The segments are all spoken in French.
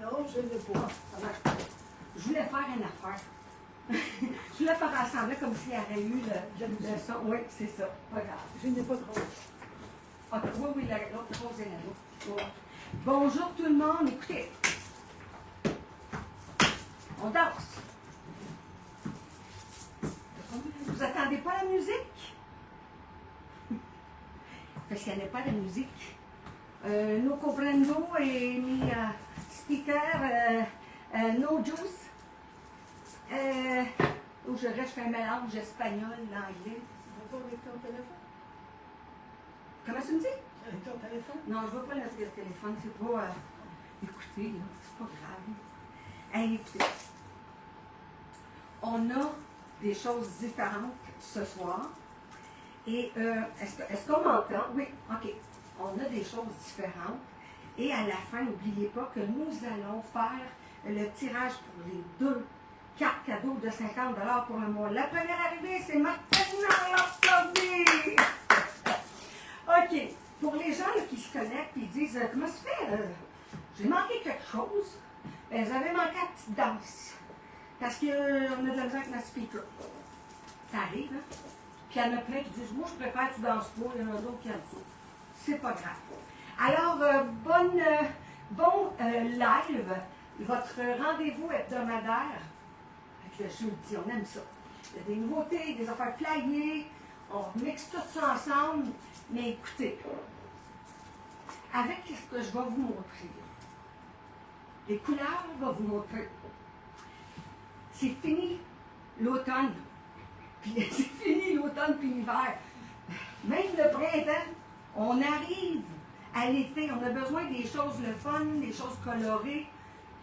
Non, je ne l'ai pas. Ça marche pas. Je voulais faire une affaire. Je voulais faire semblant comme s'il y avait eu le son. Oui, c'est ça. Pas grave. Je n'ai pas de rose. Ok, oui, l'autre rose est là. Ouais. Bonjour tout le monde. Écoutez. On danse. Vous attendez pas la musique? Parce qu'il n'y avait pas de musique. No comprendo et mi speaker no juice. Où je reste un mélange espagnol, l'anglais. Tu vas pas avec ton téléphone? Comment tu me dis? Avec ton téléphone? Non, je ne vais pas le téléphone, c'est pas. Écoutez, là, c'est pas grave. Hey, écoutez. On a des choses différentes ce soir. Et est-ce qu'on m'entend? Oui, OK. On a des choses différentes. Et à la fin, n'oubliez pas que nous allons faire le tirage pour les 2 cartes cadeaux de 50 $ pour le mois. La première arrivée, c'est maintenant l'applaudie! OK. Pour les gens là, qui se connectent et disent comment ça fait? J'ai manqué quelque chose. Ben, vous avez manqué la petite danse. Parce qu'on a de la misère avec notre speaker. Ça arrive, hein? Puis il y en a plein qui disent moi, je préfère que tu danses pas. Il y en a d'autres qui aiment ça. C'est pas grave. Alors, bon live, votre rendez-vous hebdomadaire avec le jeudi, on aime ça. Il y a des nouveautés, des affaires flyées, on mixe tout ça ensemble. Mais écoutez, avec ce que je vais vous montrer, les couleurs, je vais vous montrer. C'est fini l'automne. Puis c'est fini l'automne puis l'hiver. Même le printemps, on arrive à l'été. On a besoin des choses le fun, des choses colorées,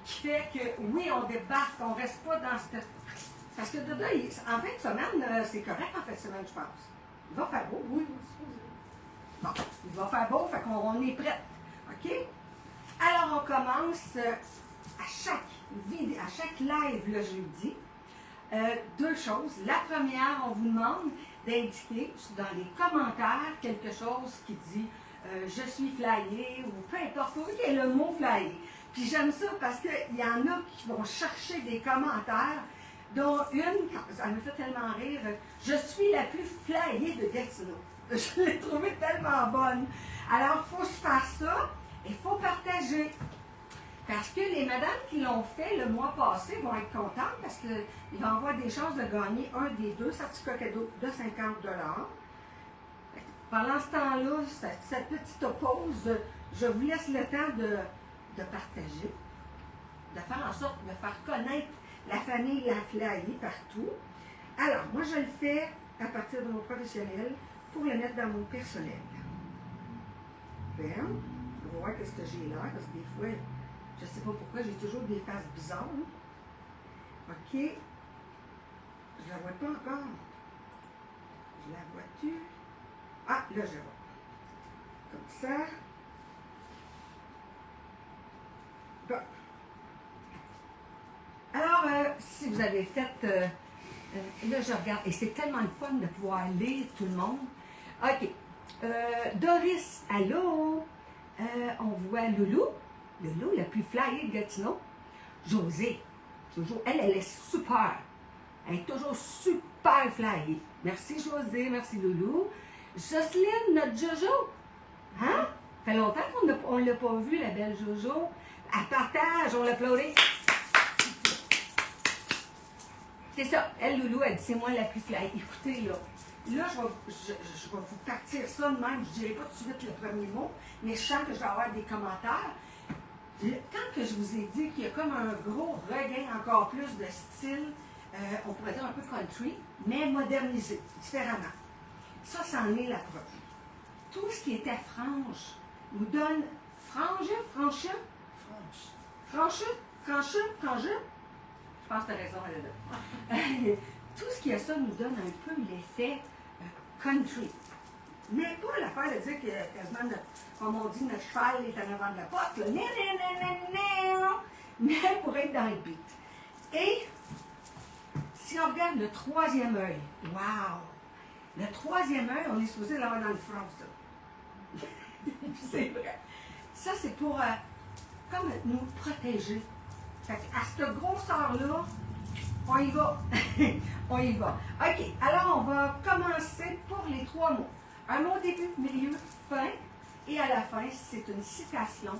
qui fait que, oui, on débarque, on ne reste pas dans cette... Parce que dedans, en fin de semaine, c'est correct en fin de semaine, je pense. Il va faire beau. Oui, Bon, il va faire beau, fait qu'on est prêt. OK? Alors, on commence à chaque live le jeudi. 2 choses. La première, on vous demande d'indiquer dans les commentaires quelque chose qui dit je suis flyé ou peu importe, il faut qu'il y ait le mot flyé. Puis j'aime ça parce qu'il y en a qui vont chercher des commentaires, dont une, ça me fait tellement rire, je suis la plus flyée de Gatineau. Je l'ai trouvée tellement bonne. Alors, il faut se faire ça et il faut partager. Parce que les madames qui l'ont fait le mois passé vont être contentes parce qu'ils vont avoir des chances de gagner un des 2 certificats cadeaux de 50 $. Pendant ce temps-là, cette petite pause, je vous laisse le temps de partager, de faire en sorte de faire connaître la famille La Flyée partout. Alors, moi, je le fais à partir de mon professionnel pour le mettre dans mon personnel. Bien, on va voir qu'est-ce que j'ai là, parce que des fois, je ne sais pas pourquoi, j'ai toujours des faces bizarres. OK. Je ne la vois pas encore. Je la vois-tu? Ah, là, je vois. Comme ça. Bon. Alors, si vous avez fait... là, je regarde. Et c'est tellement le fun de pouvoir lire tout le monde. OK. Doris, allô? On voit Loulou. Loulou, la plus flyée de Gatineau. Josée, toujours, elle est super. Elle est toujours super flyée. Merci Josée, merci Loulou. Jocelyne, notre Jojo. Hein? Ça fait longtemps qu'on ne l'a pas vue, la belle Jojo. Elle partage, on l'applaudit. C'est ça, elle, Loulou, elle dit c'est moi la plus flyée. Écoutez, là, je vais vous partir ça de même. Je ne dirai pas tout de suite le premier mot, mais je sens que je vais avoir des commentaires. Quand que je vous ai dit qu'il y a comme un gros regain encore plus de style, on pourrait dire un peu country, mais modernisé, différemment. Ça, c'en est la preuve. Tout ce qui était franche nous donne frange. Je pense que tu as raison, elle. Tout ce qui a ça nous donne un peu l'effet country. Mais pas l'affaire de dire que quasiment, comme on dit, notre cheval est en avant de la porte. Là. Mais pour être dans le beat. Et si on regarde le 3e œil, wow! Le 3e œil, on est supposé l'avoir dans le front, ça. C'est vrai. Ça, c'est pour comme nous protéger. Fait à cette grosseur-là, on y va. On y va. OK, alors on va commencer pour les 3 mots. Un mot début, milieu, fin. Et à la fin, c'est une citation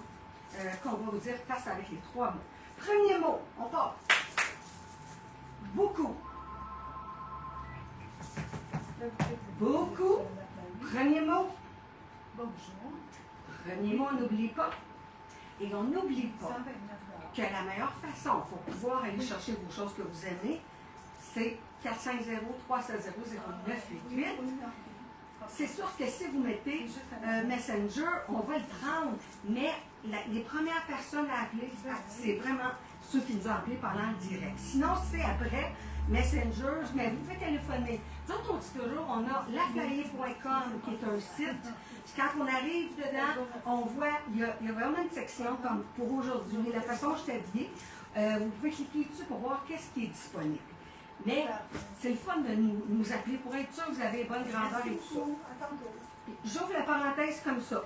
qu'on va vous dire face avec les 3 mots. Premier mot, on part. Beaucoup. Beaucoup. Premier mot. Bonjour. Premier mot, on n'oublie pas. Et on n'oublie pas 129 que la meilleure façon pour pouvoir aller chercher vos choses que vous aimez, c'est 450-360-0988. C'est sûr que si vous mettez Messenger, on va le prendre, mais les premières personnes à appeler, c'est vraiment ceux qui nous ont appelés pendant le direct. Sinon, c'est après Messenger, mais vous pouvez téléphoner. Nous autres, on dit toujours, on a laflayer.com qui est un site. Quand on arrive dedans, on voit, il y a vraiment une section comme pour aujourd'hui, la façon je t'ai dit, vous pouvez cliquer dessus pour voir qu'est-ce qui est disponible. Mais c'est le fun de nous appeler pour être sûr que vous avez bonne grandeur et tout ça. J'ouvre la parenthèse comme ça.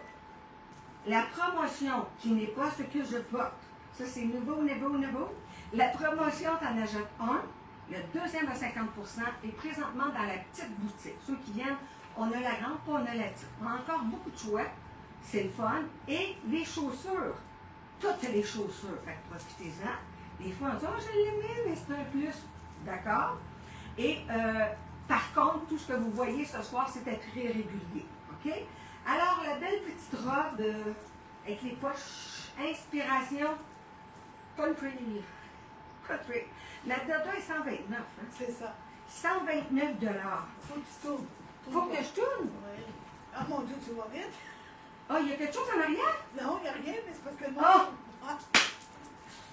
La promotion qui n'est pas ce que je porte, ça c'est nouveau. La promotion, tu en achètes un, le deuxième à 50% est présentement dans la petite boutique. Ceux qui viennent, on a la grande, on a la petite. On a encore beaucoup de choix, c'est le fun. Et les chaussures, toutes les chaussures, fait que profitez-en. Des fois, on dit, oh, je l'aimais, mais c'est un plus. D'accord? Et par contre, tout ce que vous voyez ce soir, c'était très régulier. OK? Alors, la belle petite robe avec les poches, inspiration, country. La dodo est 129. Hein? C'est ça. 129 $. Faut que tu tournes. Faut que je tourne? Oui. Ah mon Dieu, tu vas vite? Ah, il y a quelque chose en arrière? Non, il n'y a rien, mais c'est parce que moi. Ah! Ah.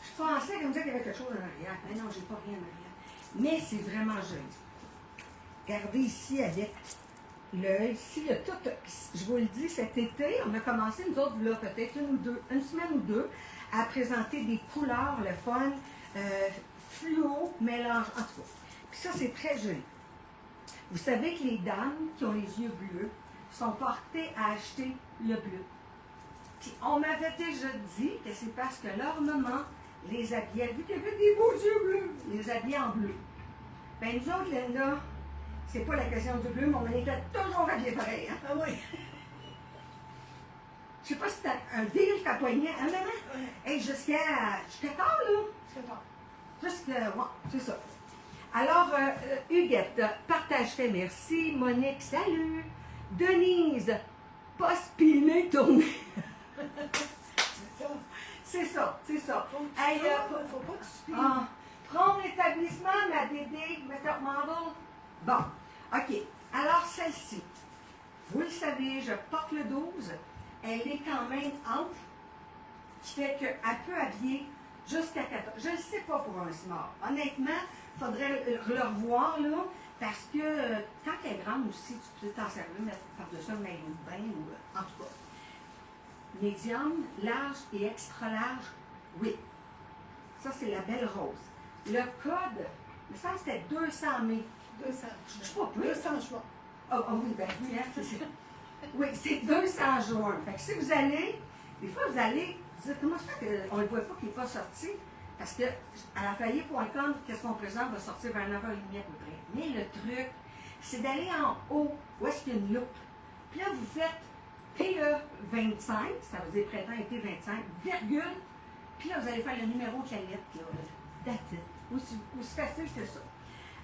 Je pensais comme ça qu'il y avait quelque chose en arrière. Mais non, j'ai pas rien en arrière. Mais c'est vraiment joli. Regardez ici avec l'œil. Si le tout, je vous le dis, cet été, on a commencé, nous autres, là, peut-être une semaine ou deux, à présenter des couleurs, le fun, fluo, mélange, en tout cas. Puis ça, c'est très joli. Vous savez que les dames qui ont les yeux bleus sont portées à acheter le bleu. Puis on m'avait déjà dit que c'est parce que leur maman les habillait, vu qu'il y avait des beaux yeux bleus, les habillait en bleu. Ben nous autres, Linda, c'est pas la question du bleu, mais on était toujours habillés pareil. Hein? Ah oui. Je sais pas si c'était un deal qu'à poignet, hein, maman? Oui. Hey, jusqu'à tard, là. C'est bon. Jusqu'à, ouais, c'est ça. Alors, Huguette, partage fait merci. Monique, salut. Denise, pas spiné, tourné. C'est ça, c'est ça. Faut que tu Hey, tournes, faut pas que tu spines. ah, prendre l'établissement, ma Dédé, Make-up Model. Bon, OK. Alors, celle-ci, vous le savez, je porte le 12. Elle est quand même ample, qui fait qu'elle peut habiller jusqu'à 14. Je ne le sais pas pour un smart. Honnêtement, il faudrait le revoir, là, parce que quand elle est grande aussi, tu peux t'en servir, mettre par-dessus un maillot de bain ou en tout cas. Médium, large et extra large, oui. Ça, c'est la belle rose. Le code, il me semble que c'était 200 mai. 200. Je ne suis pas plus. 200 choix. Oh, oui, ben oui, hein, c'est ça. Oui, c'est 200 jours. Fait que si vous allez, des fois, vous allez dire, comment ça fait qu'on ne le voit pas qu'il n'est pas sorti? Parce que à laflayer.com, qu'est-ce qu'on présente va sortir vers 9h30 à peu près. Mais le truc, c'est d'aller en haut, où est-ce qu'il y a une loupe. Puis là, vous faites PE25, ça veut dire printemps-été 25, virgule, puis là, vous allez faire le numéro de la lettre, là. That's it. Aussi facile que ça.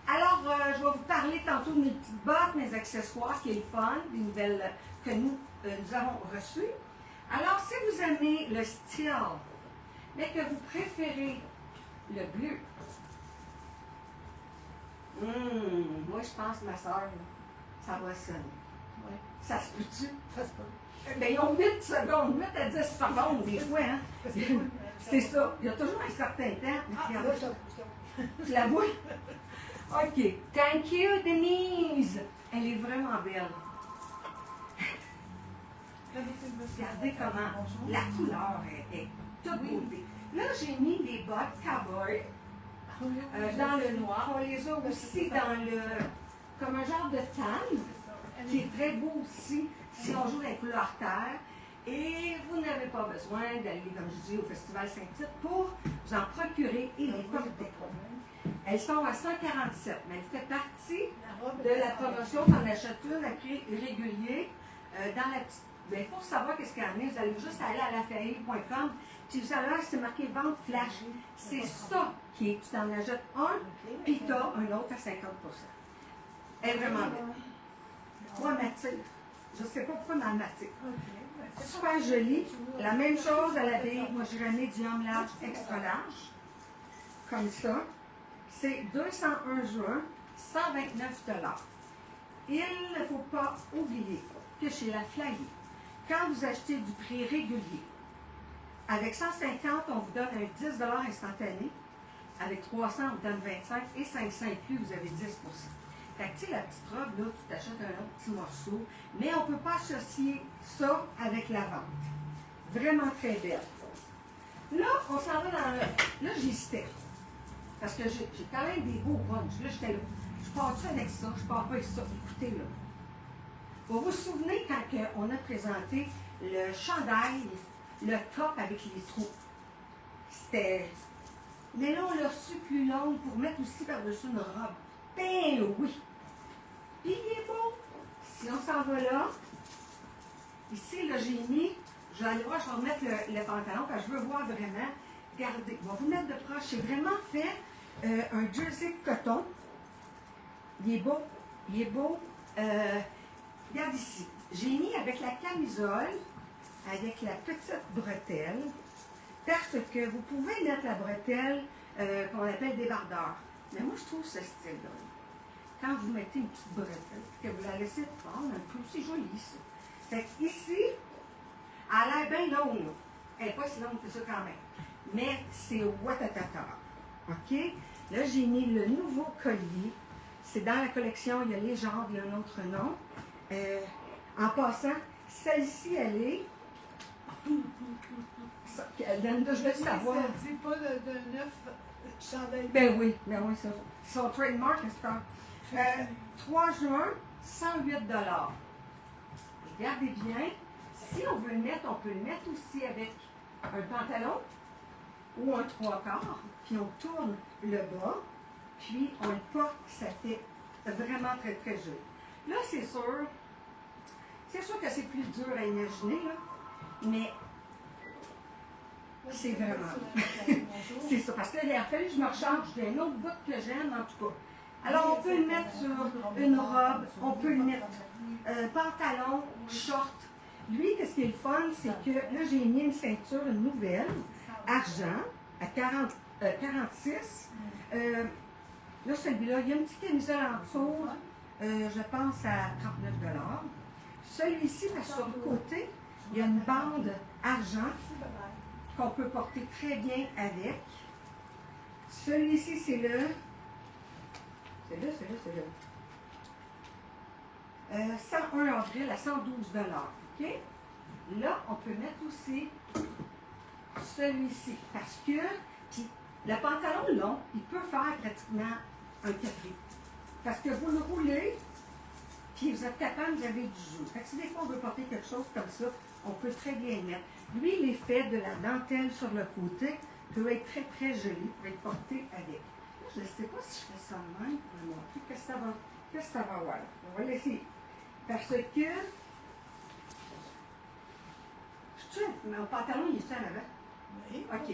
Alors, je vais vous parler tantôt de mes petites bottes, mes accessoires, qui est le fun, des nouvelles que nous avons reçues. Alors, si vous aimez le style, mais que vous préférez le bleu, moi, je pense, ma soeur, ça va sonner. Oui. Ça se peut-tu? Ça se peut. Ben, ils ont 8 secondes, 8 à 10 secondes, des fois, hein? C'est ça. Il y a toujours un certain temps. Ah, Regarde, là, je t'avoue. tu la vois? OK. Thank you, Denise. Elle est vraiment belle. Regardez comment la couleur est toute beauté. Là, j'ai mis les bottes cowboy dans le noir. On les a aussi dans le, comme un genre de tan, qui est très beau aussi, si on joue les couleurs terre. Et vous n'avez pas besoin d'aller, comme je dis, au Festival Saint-Tite pour vous en procurer et les porter. Elles sont à 147, mais elles font partie de la promotion qu'on achète une à prix régulier dans la petite. Il faut savoir qu'est-ce qu'il y en a. Vous allez juste aller à lafaille.com, puis vous allez voir, c'est marqué vente flash. C'est ça qui est. Tu t'en achètes un, puis tu as un autre à 50%. Elle est vraiment belle. Moi, m'attire. Je ne sais pas pourquoi, mais elle m'attire. Super jolie. La même chose à la bille. Moi, j'ai ramené du homme large, extra large. Comme ça. C'est 201 juin, 129 $. Il ne faut pas oublier que chez la Flyer, quand vous achetez du prix régulier, avec 150, on vous donne un 10 $ instantané. Avec 300, on vous donne 25 et 500 inclus, vous avez 10 %. Fait que, tu sais, la petite robe, là, tu t'achètes un autre petit morceau, mais on ne peut pas associer ça avec la vente. Vraiment très belle. Là, on s'en va dans le... Là, j'hésitais. Parce que j'ai quand même des beaux bunches. Là, j'étais là. Je pars-tu avec ça? Je pars pas avec ça. Écoutez, là. Vous vous souvenez quand on a présenté le chandail, le top avec les trous? C'était... Mais là, on l'a reçu plus long pour mettre aussi par-dessus une robe. Ben oui! Puis il est beau. Si on s'en va là, ici, là, j'ai mis, je vais aller voir, je vais remettre le pantalon, parce que je veux voir vraiment. Regardez, on va vous mettre de proche. J'ai vraiment fait un jersey de coton. Il est beau. Il est beau. Regarde ici. J'ai mis avec la camisole, avec la petite bretelle, parce que vous pouvez mettre la bretelle qu'on appelle débardeur. Mais moi, je trouve ce style-là. Quand vous mettez une petite bretelle, que vous la laissez prendre un peu, c'est joli, ça. Fait ici, elle a l'air bien longue, là. Elle n'est pas si longue que ça quand même. Mais c'est Watatata. OK? Là, j'ai mis le nouveau collier. C'est dans la collection, il y a Légende, il y a un autre nom. En passant, celle-ci, elle est... Je veux savoir. Ça dit pas de neuf chandail. Ben oui, ça. Son trademark, n'est-ce pas? 3 juin, 108 $. Regardez bien. Si on veut le mettre, on peut le mettre aussi avec un pantalon ou un 3/4, puis on tourne le bas, puis on le porte, ça fait vraiment très, très joli. Là, c'est sûr que c'est plus dur à imaginer, là, mais c'est vraiment... c'est ça, parce qu'il a fallu que je me recharge d'un autre bout que j'aime, en tout cas. Alors, on peut le mettre sur une robe, on peut le mettre pantalon, short. Lui, qu'est-ce qui est le fun, c'est que là, j'ai mis une ceinture, une nouvelle, argent, à 46. Là, celui-là, il y a une petite camisole en dessous, je pense à 39 $. Celui-ci, parce que sur le côté, il y a une bande argent qu'on peut porter très bien avec. Celui-ci, c'est le... C'est là. 101 avril à 112 $. OK? Là, on peut mettre aussi celui-ci. Parce que, puis, le pantalon long, il peut faire pratiquement un café. Parce que vous le roulez, puis vous êtes capable, vous avez du jus. Fait que si des fois on veut porter quelque chose comme ça, on peut très bien le mettre. Lui, l'effet de la dentelle sur le côté peut être très, très joli pour être porté avec. Là, je ne sais pas si je fais ça de même pour le montrer. Qu'est-ce que ça va avoir? On va l'essayer. Parce que... Mon pantalon, il est en avant? Oui. OK.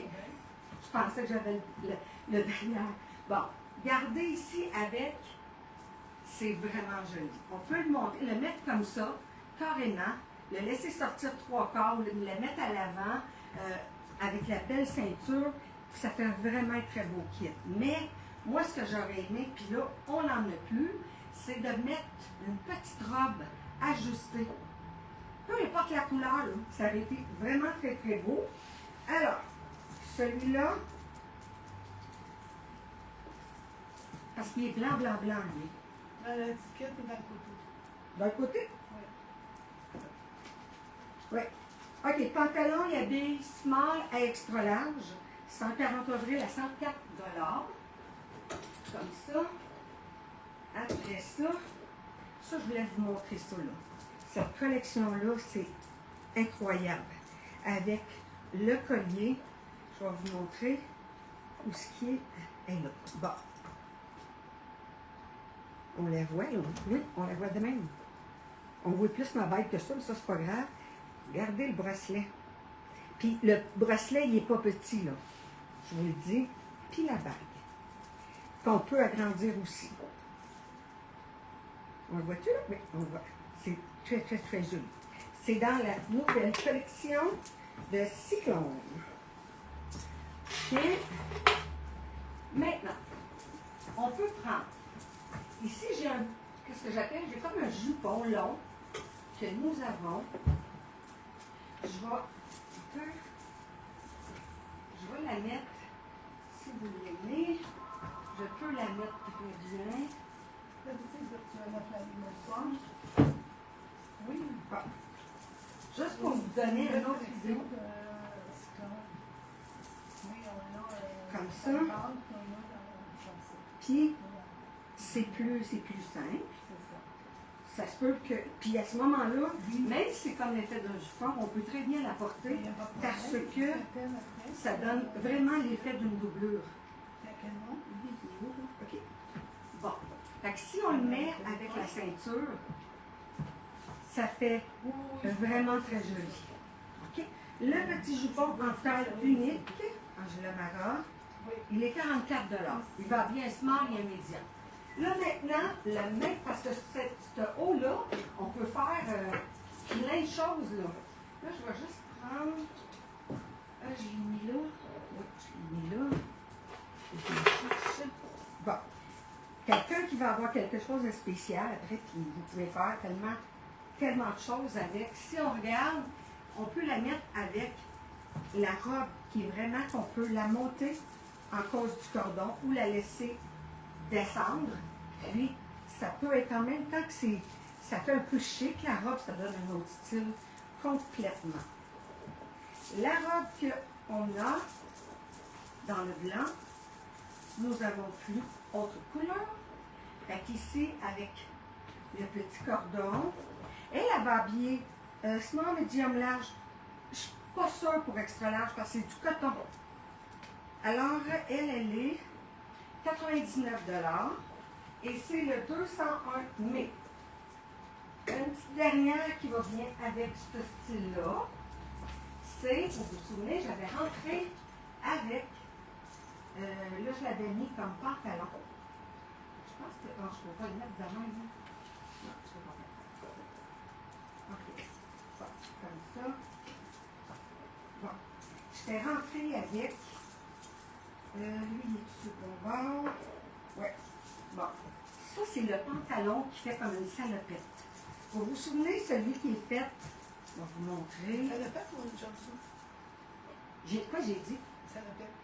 Je pensais que j'avais le derrière. Bon, regardez ici avec... C'est vraiment joli. On peut le monter, le mettre comme ça, carrément, le laisser sortir 3/4, le mettre à l'avant avec la belle ceinture, puis ça fait vraiment un très beau kit. Mais moi, ce que j'aurais aimé, puis là, on n'en a plus, c'est de mettre une petite robe ajustée. Peu importe la couleur, là, ça aurait été vraiment très, très beau. Alors, celui-là, parce qu'il est blanc, lui. L'étiquette est dans le côté. D'un côté? Oui. Oui. OK, pantalon et habille small à extra large, 140 avril à 104 $. Comme ça. Après ça, je voulais vous montrer ça là. Cette collection-là, c'est incroyable. Avec le collier, je vais vous montrer où ce qui est là. Bon. On la voit, là? Oui, on la voit de même. On voit plus ma bague que ça, mais ça, c'est pas grave. Regardez le bracelet. Puis le bracelet, il n'est pas petit, là. Je vous le dis. Puis la bague. Qu'on peut agrandir aussi. On le voit-tu, là? Oui, on le voit. C'est très, très, très joli. C'est dans la nouvelle collection de Cyclone. Et maintenant, on peut prendre. Ici, j'ai un, qu'est-ce que j'appelle? J'ai comme un jupon long que nous avons. Je vais la mettre, si vous l'aimez, je peux la mettre très bien. Là, tu sais, tu vas mettre la lumière. Oui. Bon. Juste pour vous donner un autre idée. Comme ça. Puis, c'est plus simple. Ça se peut que. Puis à ce moment-là, même si c'est comme l'effet d'un jupon, on peut très bien la porter parce que ça donne vraiment l'effet d'une doublure. OK. Bon. Fait que si on le met avec la ceinture, ça fait vraiment très joli. OK. Le petit jupon en taille unique, Angela Mara, il est 44 $. Il va bien small et médian. Là, maintenant, la main, parce que ce haut-là, on peut faire plein de choses, là. Là, je vais juste prendre... je l'ai mis là. Oui, je l'ai mis là. Je vais chercher. Bon. Quelqu'un qui va avoir quelque chose de spécial, après, puis vous pouvez faire tellement de choses avec. Si on regarde, on peut la mettre avec la robe qui est vraiment qu'on peut la monter en cause du cordon ou la laisser descendre. Puis, ça peut être en même temps que ça fait un peu chic. La robe, ça donne un autre style complètement. La robe qu'on a dans le blanc, nous avons plus autre couleur. Fait qu'ici, avec le petit cordon, elle va habiller small, medium, large. Je ne suis pas sûre pour extra large parce que c'est du coton. Alors, elle est 99 $. Et c'est le 201 mai. Une petite dernière qui va bien avec ce style-là, c'est, vous vous souvenez, j'avais rentré avec, là je l'avais mis comme pantalon. Je pense que, je ne peux pas le mettre de même. Non, je ne peux pas mettre ça. OK. Bon, comme ça. Bon. J'étais rentrée avec, lui il est sur le bord. Ouais. Bon. Ça, c'est le pantalon qui fait comme une salopette. Vous vous souvenez, celui qui est fait, je vais vous montrer. Salopette ou une jumpsuit? Quoi j'ai dit? Salopette.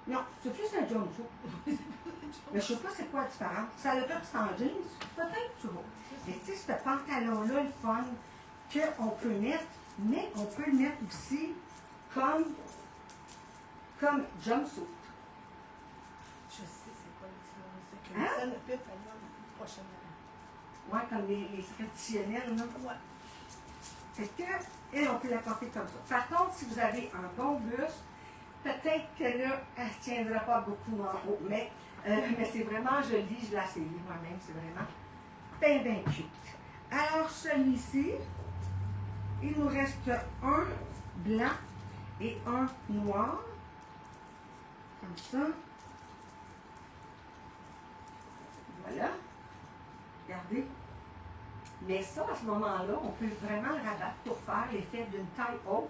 Non, c'est plus un jumpsuit. Mais je ne sais pas c'est quoi la différence. Salopette, c'est en jeans, peut-être, tu vois. Mais tu sais, ce pantalon-là, le fun, qu'on peut mettre, mais on peut le mettre aussi comme jumpsuit. Je sais c'est quoi le différence. C'est que la salopette, elle va prochainement. Ouais, comme les traditionnels, là. Ouais. Fait que, elle, on peut la porter comme ça. Par contre, si vous avez un bon buste, peut-être que là, elle ne tiendra pas beaucoup en haut. Mais c'est vraiment joli, je l'ai essayé moi-même, c'est vraiment bien cute. Alors, celui-ci, il nous reste un blanc et un noir. Comme ça. Voilà. Regardez. Mais ça, à ce moment-là, on peut vraiment le rabattre pour faire l'effet d'une taille haute.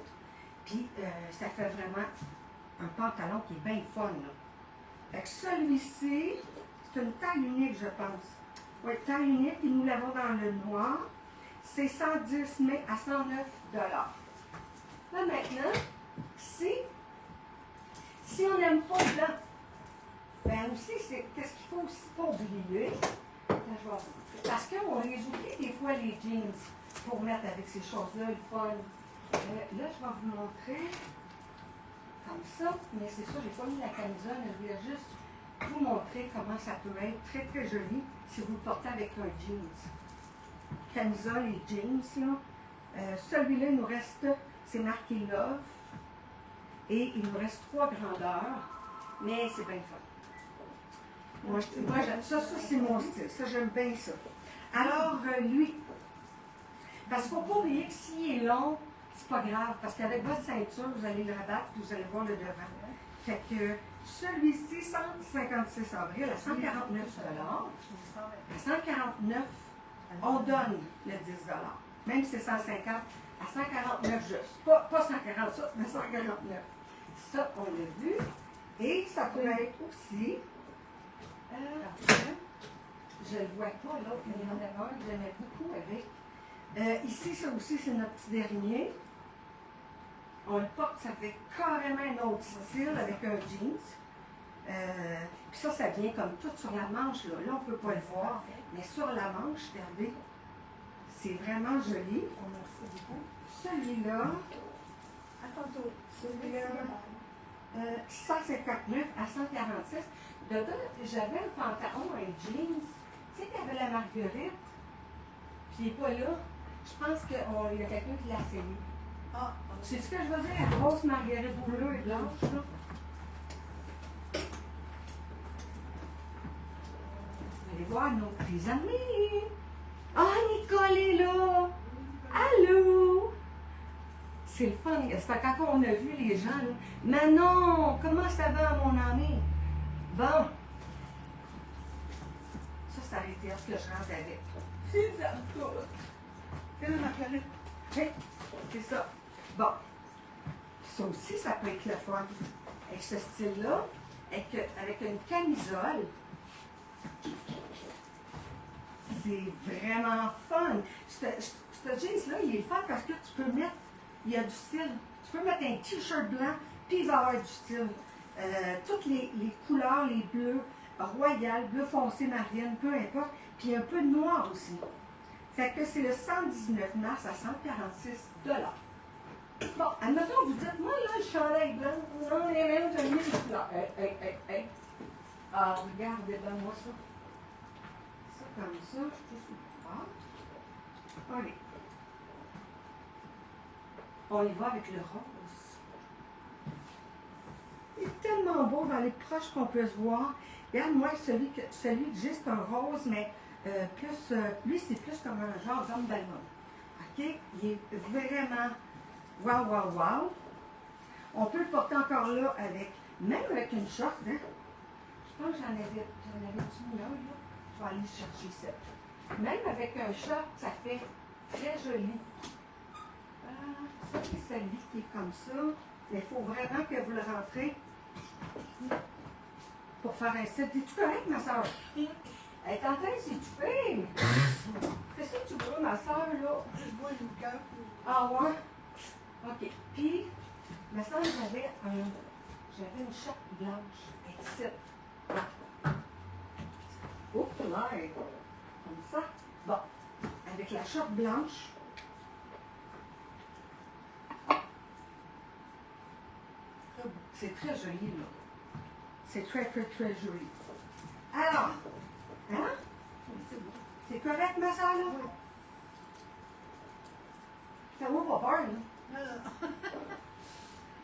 Puis, ça fait vraiment un pantalon qui est bien fun. Là. Fait que celui-ci, c'est une taille unique, je pense. Oui, taille unique, et nous l'avons dans le noir. C'est 110 mais à 109 $. Là, maintenant, si on n'aime pas le blanc, ben aussi, qu'est-ce qu'il faut aussi pas oublier? Parce qu'on les oublie des fois les jeans pour mettre avec ces choses-là, le fun. Là, je vais vous montrer comme ça, mais c'est ça, je n'ai pas mis la camisole, je voulais juste vous montrer comment ça peut être très très joli si vous le portez avec un jeans. Camisole et jeans, là, Celui-là, il nous reste, c'est marqué Love. Et il nous reste 3 grandeurs. Mais c'est bien fun. Moi, j'aime ça. Ça, c'est mon style. Ça, j'aime bien ça. Alors, lui, parce qu'il ne faut pas oublier que s'il est long, c'est pas grave. Parce qu'avec votre ceinture, vous allez le rabattre et vous allez voir le devant. Fait que celui-ci, 156 avril à 149 à 149, on donne le 10 même si c'est 150, à 149 juste. Pas 140, ça, mais 149. Ça, on l'a vu. Et ça peut être aussi... je ne le vois pas, l'autre, mais il y en a un que j'aimais beaucoup avec. Ici, ça aussi, c'est notre petit dernier. On le porte, ça fait carrément un autre style avec un jeans. Puis ça vient comme tout sur la manche. Là, on ne peut pas le voir, mais sur la manche, regardez, c'est vraiment joli. Celui-là, celui-là, 159 à 146. Dedans, j'avais un pantalon, un jeans, tu sais, qu'il y avait la marguerite, puis il n'est pas là. Je pense qu'il y a quelqu'un qui l'a essayé. Ah, c'est ce que je veux dire, la grosse marguerite bleue et blanche, là. Allez voir nos petits amis. Ah, Nicole est là. Allô. C'est le fun. C'est quand on a vu les gens, là. Manon, comment ça va, mon ami? Bon. Ça aurait été ce que je rentre avec. C'est ça. C'est la marguerite. Oui, c'est ça. Bon. Ça aussi, ça peut être le fun. Avec ce style-là, avec une camisole. C'est vraiment fun. Ce jeans-là, il est fun parce que tu peux mettre, il y a du style. Tu peux mettre un t-shirt blanc, puis il va avoir du style. Toutes les couleurs, les bleus, royal, bleu foncé, marine, peu importe, puis un peu de noir aussi. Fait que c'est le 119 mars à 146 $. Bon, admettons, vous dites, moi, là, le chandail blanc, non, les mêmes, j'ai mis le couleur. Hey. Ah, regardez, donne-moi ça. Ça, comme ça, je touche le bras. Allez. On y va avec le rose. Il est tellement beau dans les proches qu'on peut se voir. Regarde, moi, celui que j'ai, c'est un rose, mais plus, lui, c'est plus comme un genre d'homme d'album. OK? Il est vraiment wow. On peut le porter encore là même avec une short, hein? Je pense que j'en avais une là. Je vais aller chercher ça. Même avec un short, ça fait très joli. Ça, c'est celui qui est comme ça. Mais il faut vraiment que vous le rentrez pour faire un set. Es-tu correct, ma soeur? Elle est en train de s'étouffer. Qu'est-ce que tu veux, ma soeur, là? Je bois une cœur. Ah ouais? OK. Puis, il me semble que j'avais une chape blanche. Ici. Oh, là, comme ça. Bon. Avec la chape blanche. C'est très joli, là. C'est très joli. Alors, hein? C'est correct, ma soeur, là? Oui. Ça vaut pas peur, là? Non.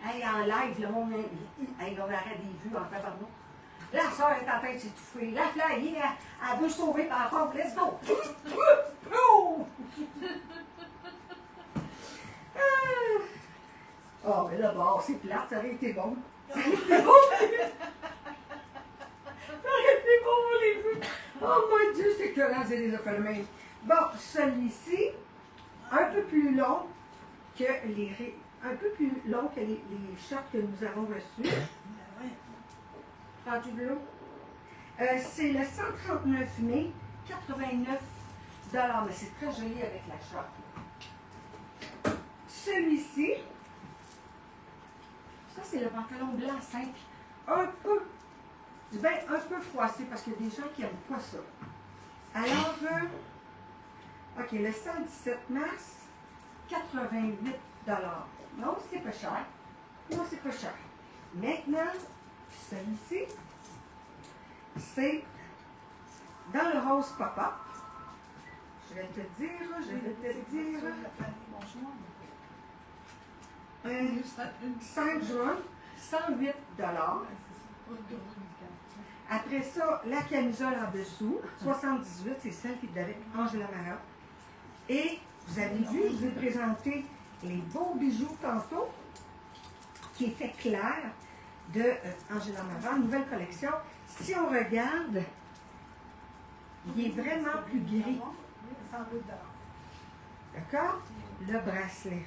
Hey, en live, le monde, on aurait des vues en tabarnak. La soeur est en train de s'étouffer. La fly, elle veut sauver par rapport. Let's go! Oh, mais là, bon, c'est plate, ça aurait été bon. Ça aurait été bon, les vues. Oh mon Dieu, c'est écœurant, c'est déjà fait le même. Bon, celui-ci, un peu plus long que les shorts que nous avons reçus. Prends-tu de l'eau? C'est le 139 mai, 89 $. Mais c'est très joli avec la short. Celui-ci, ça c'est le pantalon blanc simple. Un peu froissé parce qu'il y a des gens qui n'aiment pas ça. Alors, OK, le 117 mars, 88 $. Non, c'est pas cher. Maintenant, celui-ci, c'est dans le rose pop-up. Je vais te dire. La 5 juin, 108 $. Après ça, la camisole en dessous, 78, c'est celle qui est avec Angela Mara. Et vous avez vu, je vous ai présenté les beaux bijoux tantôt, qui étaient clairs, de Angela Mara, nouvelle collection. Si on regarde, il est vraiment plus gris. 108 $. D'accord? Le bracelet.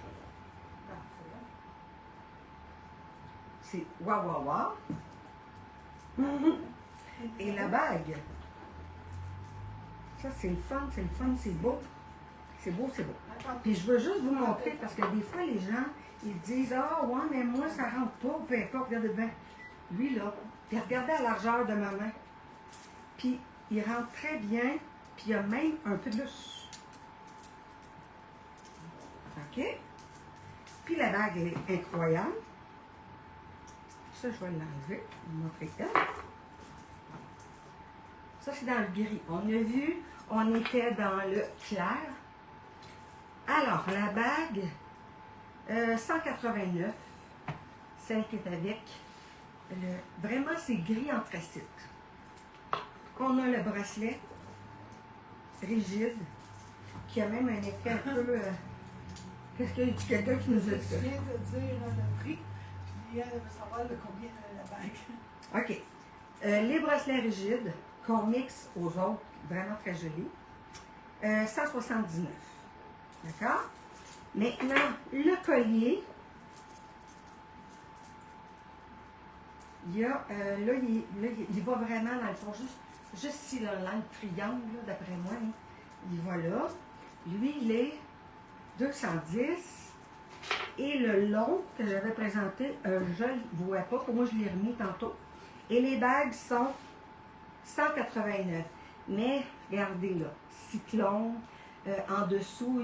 C'est waouh, waouh, waouh. Et la bague. Ça, c'est le fun, c'est beau. C'est beau, c'est beau. Puis je veux juste vous montrer, parce que des fois, les gens, ils disent, ah, ouais, mais moi, ça rentre pas, peu importe, regardez bien. Lui, là, puis regardez à la largeur de ma main. Puis il rentre très bien, puis il y a même un peu de lousse. OK? Puis la bague, elle est incroyable. Ça, je vais l'enlever, vous montrer ça. Ça, c'est dans le gris. On a vu, on était dans le clair. Alors, la bague, 189, celle qui est avec, vraiment, c'est gris anthracite. On a le bracelet rigide, qui a même un effet un peu... Qu'est-ce qu'il y a quelqu'un qui nous a dit ça? Je viens de dire le prix, puis elle veut savoir de combien la bague. OK. Les bracelets rigides qu'on mixe aux autres, vraiment très jolis, 179. D'accord? Maintenant, le collier, il y a, là, il va vraiment dans le fond, juste ici, là, le triangle, là, d'après moi, là, il va là. Lui, il est 210. Et le long que j'avais présenté, je ne le vois pas, pour moi, je l'ai remis tantôt. Et les bagues sont 189. Mais, regardez là, cyclone, en dessous,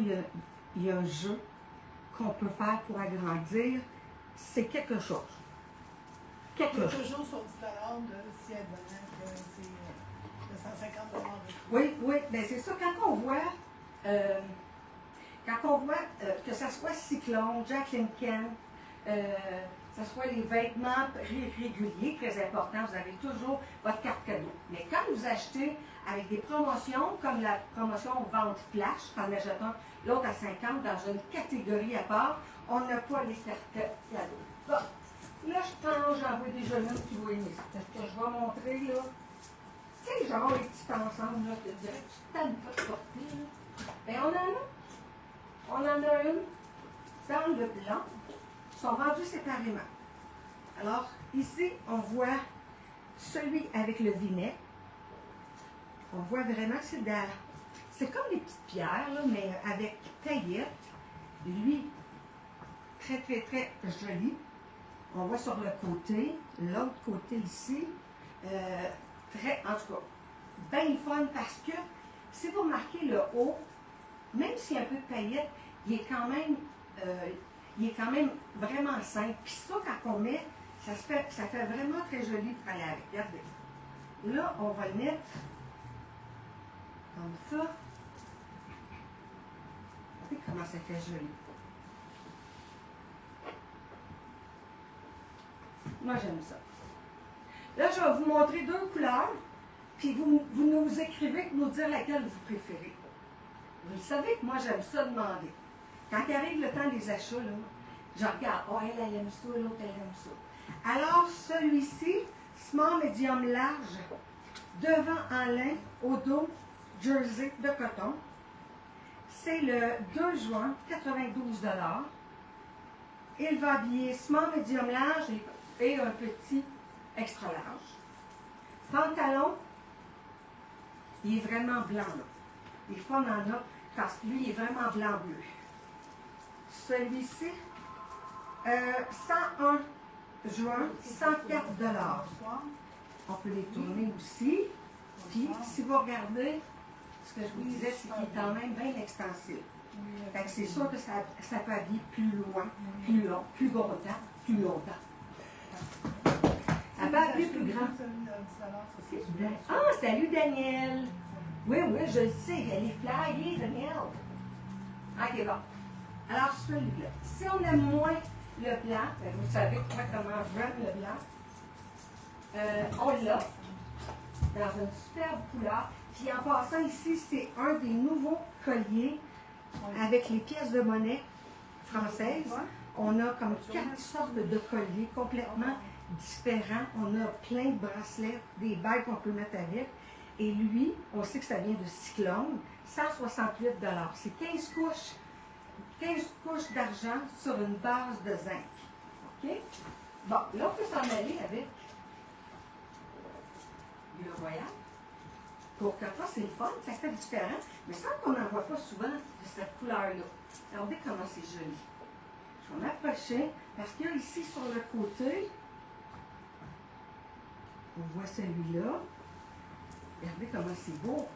il y a un jeu qu'on peut faire pour agrandir. C'est quelque chose. Il y a toujours son différent de si elle venait de 150 $. Oui, oui, bien c'est ça. Quand on voit que ça soit Cyclone, Jack Lincoln, que ce soit les vêtements réguliers, très importants, vous avez toujours votre carte cadeau. Mais quand vous achetez avec des promotions, comme la promotion vente flash, en achetant l'autre à 50 dans une catégorie à part, on n'a pas les cartes cadeaux. Bon, là, je pense, j'en vois déjà une qui va aimer. Parce que je vais montrer, là. Tu sais, genre les petits ensembles, là, je te dirais, tu t'aimes pas de porter, là. Bien, on en a une dans le blanc. Ils sont vendus séparément. Alors, ici, on voit celui avec le vinaigre. On voit vraiment que c'est comme des petites pierres, là, mais avec paillettes. Lui, très, très, très joli. On voit sur le côté, l'autre côté ici, en tout cas, bien fun parce que si vous remarquez le haut, même s'il y a un peu de paillettes, il est quand même vraiment simple. Puis ça, quand on met, ça fait vraiment très joli pour aller avec. Regardez. Là, on va le mettre comme ça. Regardez comment ça fait joli. Moi, j'aime ça. Là, je vais vous montrer deux couleurs, puis vous nous écrivez pour nous dire laquelle vous préférez. Vous savez que moi, j'aime ça demander. Quand il arrive le temps des achats, là, je regarde, oh, elle aime ça, l'autre, elle aime ça. Alors, celui-ci, small, medium, large, devant en lin, au dos, jersey de coton. C'est le 2 juin, 92 $. Il va habiller small, medium, large et un petit extra large. Pantalon, il est vraiment blanc, là. Des fois, on en a parce que lui, il est vraiment blanc-bleu. Celui-ci, 101 juin, 104 $. On peut les tourner aussi. Puis, si vous regardez, ce que je vous disais, c'est qu'il est quand même bien extensible. Fait que c'est sûr que ça peut habiller plus loin, plus long, plus longtemps. Elle peut habiller plus grand. Ah, salut Daniel! Oui, oui, je le sais. Elle est flyée de merde. OK, bon. Alors, celui-là. Si on aime moins le blanc, ben, vous savez quoi, comment j'aime le blanc. On l'a dans une superbe couleur. Puis en passant ici, c'est un des nouveaux colliers avec les pièces de monnaie françaises. On a comme 4 sortes de colliers complètement différents. On a plein de bracelets, des bagues qu'on peut mettre avec. Et lui, on sait que ça vient de Cyclone, 168 $. C'est 15 couches d'argent sur une base de zinc. OK? Bon, là, on peut s'en aller avec le royal. Pour que c'est le fun, ça fait différent, mais ça qu'on n'en voit pas souvent de cette couleur-là. Regardez comment c'est joli. Je vais m'approcher, parce qu'il y a ici sur le côté, on voit celui-là. Regardez comment c'est beau.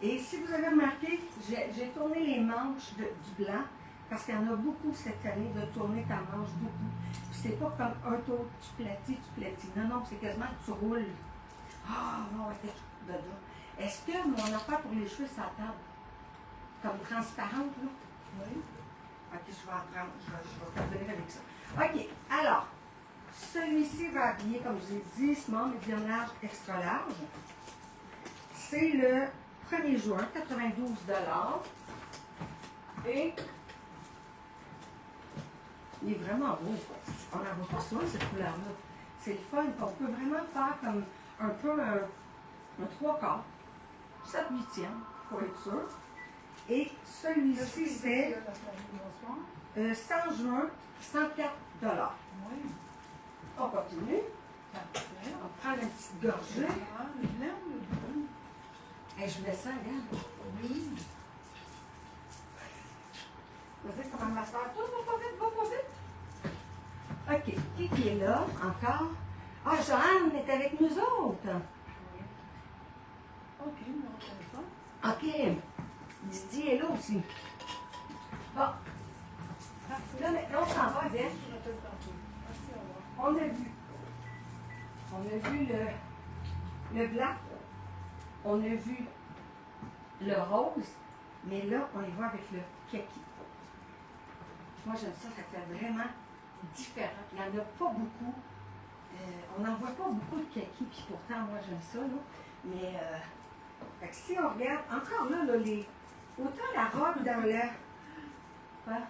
Et si vous avez remarqué, j'ai tourné les manches du blanc, parce qu'il y en a beaucoup cette année de tourner ta manche beaucoup. Puis c'est pas comme un tour, tu platis. Non, non, c'est quasiment que tu roules. Ah, non, ok, de là. Est-ce que mon affaire pour les cheveux, ça table? Comme transparente, là? Oui. Ok, je vais en prendre, je vais venir avec ça. Ok, alors, celui-ci va habiller, comme je vous ai dit, small, medium large, extra large. C'est le 1er juin, 92 $. Et il est vraiment beau. On n'en voit pas souvent, cette couleur-là. C'est le fun. On peut vraiment faire comme un peu un 3/4, 7/8, pour être sûr. Et celui-ci, c'est 100 juin, 104 $. Oui. On continue. Parfait. On prend une petite gorgée. Le blanc ou le bleu? Et je laisse ça, regarde. Oui. Vas-y, comment ma soeur? Tout, va pas vite. OK. Qui est là encore? Ah, Joanne est avec nous autres. OK, nous reconnaissons. OK. Didier est là aussi. Bon. Parfait. Là, maintenant, on s'en va avec. Je vais te le tantôt. Merci, au revoir. On a vu le blanc. On a vu le rose. Mais là, on y va avec le kaki. Moi, j'aime ça. Ça fait vraiment différent. Il n'y en a pas beaucoup. On n'en voit pas beaucoup de kaki. Puis pourtant, moi, j'aime ça. Là. Mais fait que si on regarde, encore là, autant la robe dans l'air. Hein?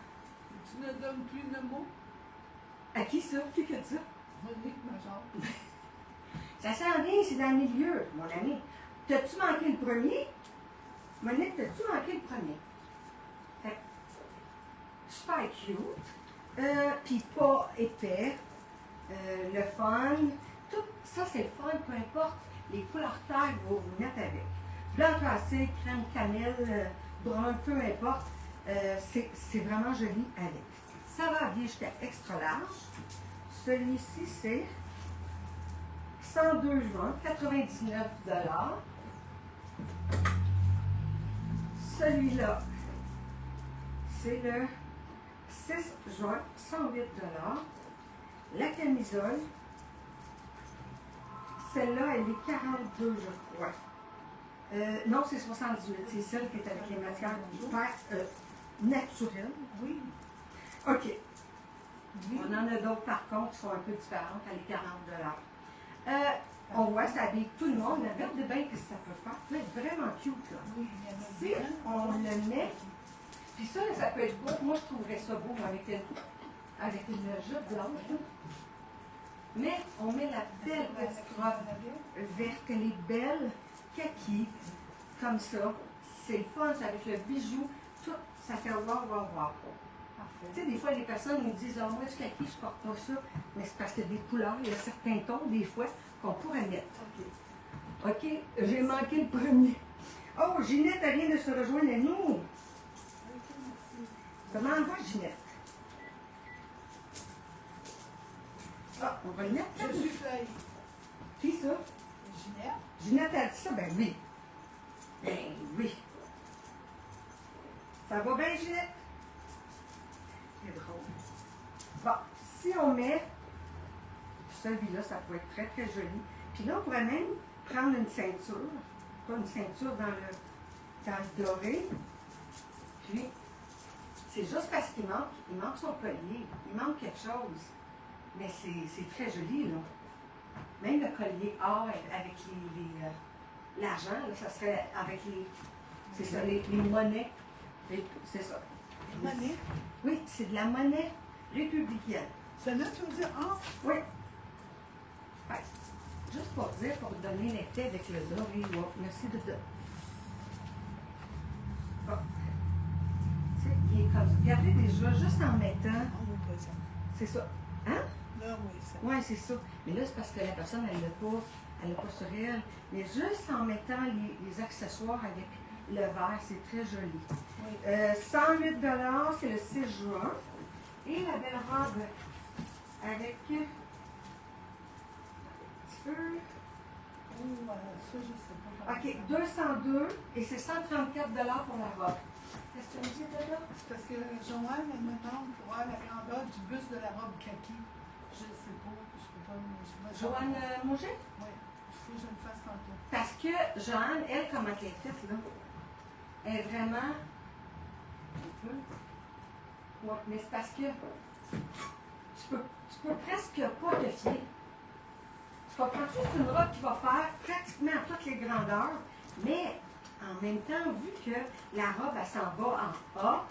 Tu ne donnes plus le mot? À qui ça? Qui a dit ça? Monique Major. Ça s'en vient, c'est dans le milieu, mon ami. T'as-tu manqué le premier? Monique, t'as-tu manqué le premier? Fait que, super cute. Puis pas épais. Le fun. Tout ça, c'est le fun, peu importe les couleurs terre que vous mettre avec. Blanc tracé, crème cannelle, brun, peu importe. C'est vraiment joli avec. Ça va bien jusqu'à extra large. Celui-ci, c'est 102 juin, 99 $. Celui-là, c'est le 6 juin, 108 $. La camisole, celle-là, elle est 42, je crois. Non, c'est 78. C'est celle qui est avec les matières naturelles. Oui. OK. Oui. On en a d'autres, par contre, qui sont un peu différentes. Elle est 40 $. On voit, ça habille tout le monde. Regardez bien ce que ça peut faire. Ça peut être vraiment cute, là. Oui, il y en a Si bien. on le met, puis ça, ça peut être beau. Moi, je trouverais ça beau avec une jupe blanche. Là. Mais on met la belle petite robe verte. Elle est belle, kaki, comme ça. C'est le fun, c'est avec le bijou. Tout, ça fait wow. Parfait. Tu sais, des fois, les personnes nous disent, ah, moi, du kaki, je porte pas ça. Mais c'est parce qu'il y a des couleurs, il y a certains tons, des fois, qu'on pourrait mettre. OK, j'ai manqué le premier. Oh, Ginette, elle vient de se rejoindre à nous. Ok, merci. Comment va, Ginette? Ah, on va le mettre. Je suis feuille. Qui ça? Ginette. Ginette a dit ça? Ben oui. Ben oui. Ça va bien, Ginette? C'est drôle. Bon, si on met celui-là, ça peut être très, très joli. Puis là, on pourrait même prendre une ceinture pas une ceinture dans le doré. Puis, c'est juste parce qu'il manque son collier, il manque quelque chose. Mais c'est très joli, là. Même le collier or avec l'argent, là, ça serait avec les monnaies. C'est ça. Monnaie. Oui, c'est de la monnaie républicaine. Celle-là, tu me dis, ah, Oui. Ouais. Juste pour dire, pour donner l'effet avec le doré. Ouais. Merci de. Bon. Tu sais, il est comme ça. Regardez déjà, juste en mettant. on voit pas ça. C'est ça. Hein? Là, oui, ça. Oui, c'est ça. Mais là, c'est parce que la personne, elle l'a pas sur elle. Mais juste en mettant les accessoires avec le verre, c'est très joli. Oui. 108 $, c'est le 6 juin. Et la belle robe avec un petit peu. Oh, ça, je sais pas. OK, 202 et c'est 134 $ pour la robe. Qu'est-ce que tu me dis, Dada? C'est parce que Joanne, elle me demande pour voir la grandeur du buste de la robe kaki. Je ne sais pas. Je peux pas. Joanne Mauger? Oui. Il faut que je le fasse tantôt. Parce que Joanne, elle, comment elle est faite, là? Elle est vraiment. Ouais, mais c'est parce que tu peux presque pas te fier. Tu comprends-tu? C'est une robe qui va faire pratiquement toutes les grandeurs, mais en même temps, vu que la robe, elle s'en va en A,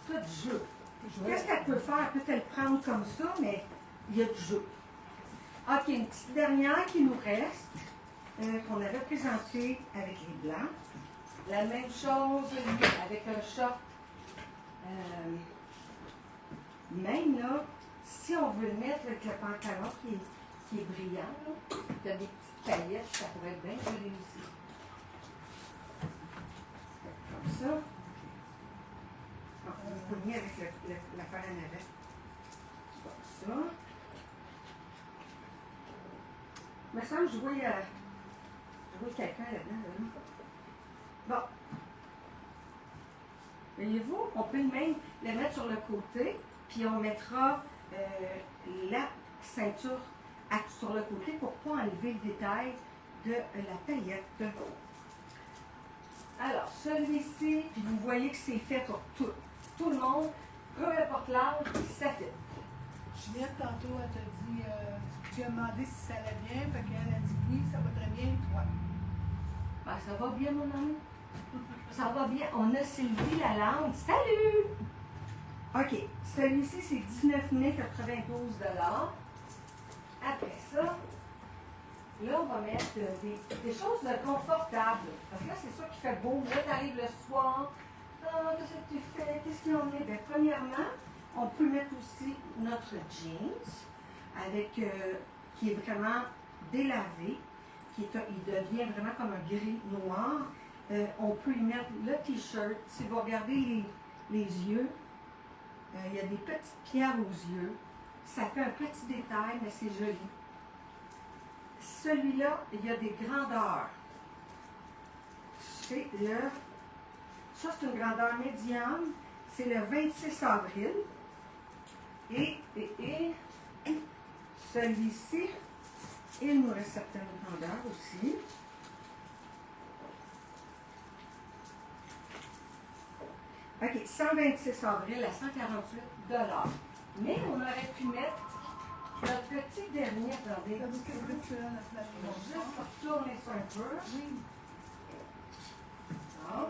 tu as du jeu. Qu'est-ce qu'elle peut faire? Elle peut le prendre comme ça, mais il y a du jeu. OK, une petite dernière qui nous reste, qu'on avait présentée avec les blancs. La même chose, lui, avec un short. Même là, si on veut le mettre avec le pantalon qui est brillant, là, il y a des petites paillettes, ça pourrait être bien joli aussi. Comme ça. On peut venir avec l'affaire à navette. Comme ça. Il me semble que je vois quelqu'un là-dedans. Bon. Voyez-vous, on peut même le mettre sur le côté, puis on mettra la ceinture sur le côté pour ne pas enlever le détail de la paillette. Alors, celui-ci, puis vous voyez que c'est fait pour tout le monde, peu importe l'âge, ça fait. Juliette, tantôt, elle t'a dit, tu as demandé si ça allait bien, fait qu'elle a dit oui, ça va très bien, toi. Ben, ça va bien, mon ami? Ça va bien. On a Sylvie Lalande. Salut! OK. Celui-ci, c'est 19 092 $. Après ça, là, on va mettre des choses confortables. Parce que là, c'est ça qui fait beau. Là, tu arrives le soir. Ah, qu'est-ce que tu fais? Qu'est-ce qu'il y en a? Bien, premièrement, on peut mettre aussi notre jeans avec, qui est vraiment délavé. Il devient vraiment comme un gris noir. On peut y mettre le t-shirt. Si vous regardez les yeux, il y a des petites pierres aux yeux. Ça fait un petit détail, mais c'est joli. Celui-là, il y a des grandeurs. Ça, c'est une grandeur médiane. C'est le 26 avril. Et celui-ci, il nous reste certaines grandeurs aussi. OK, 126 avril à 148 $. Mais on aurait pu mettre notre petit dernier, attendez. T'as dit que tu as la place. On va juste retourner ça un peu. Oui. Non.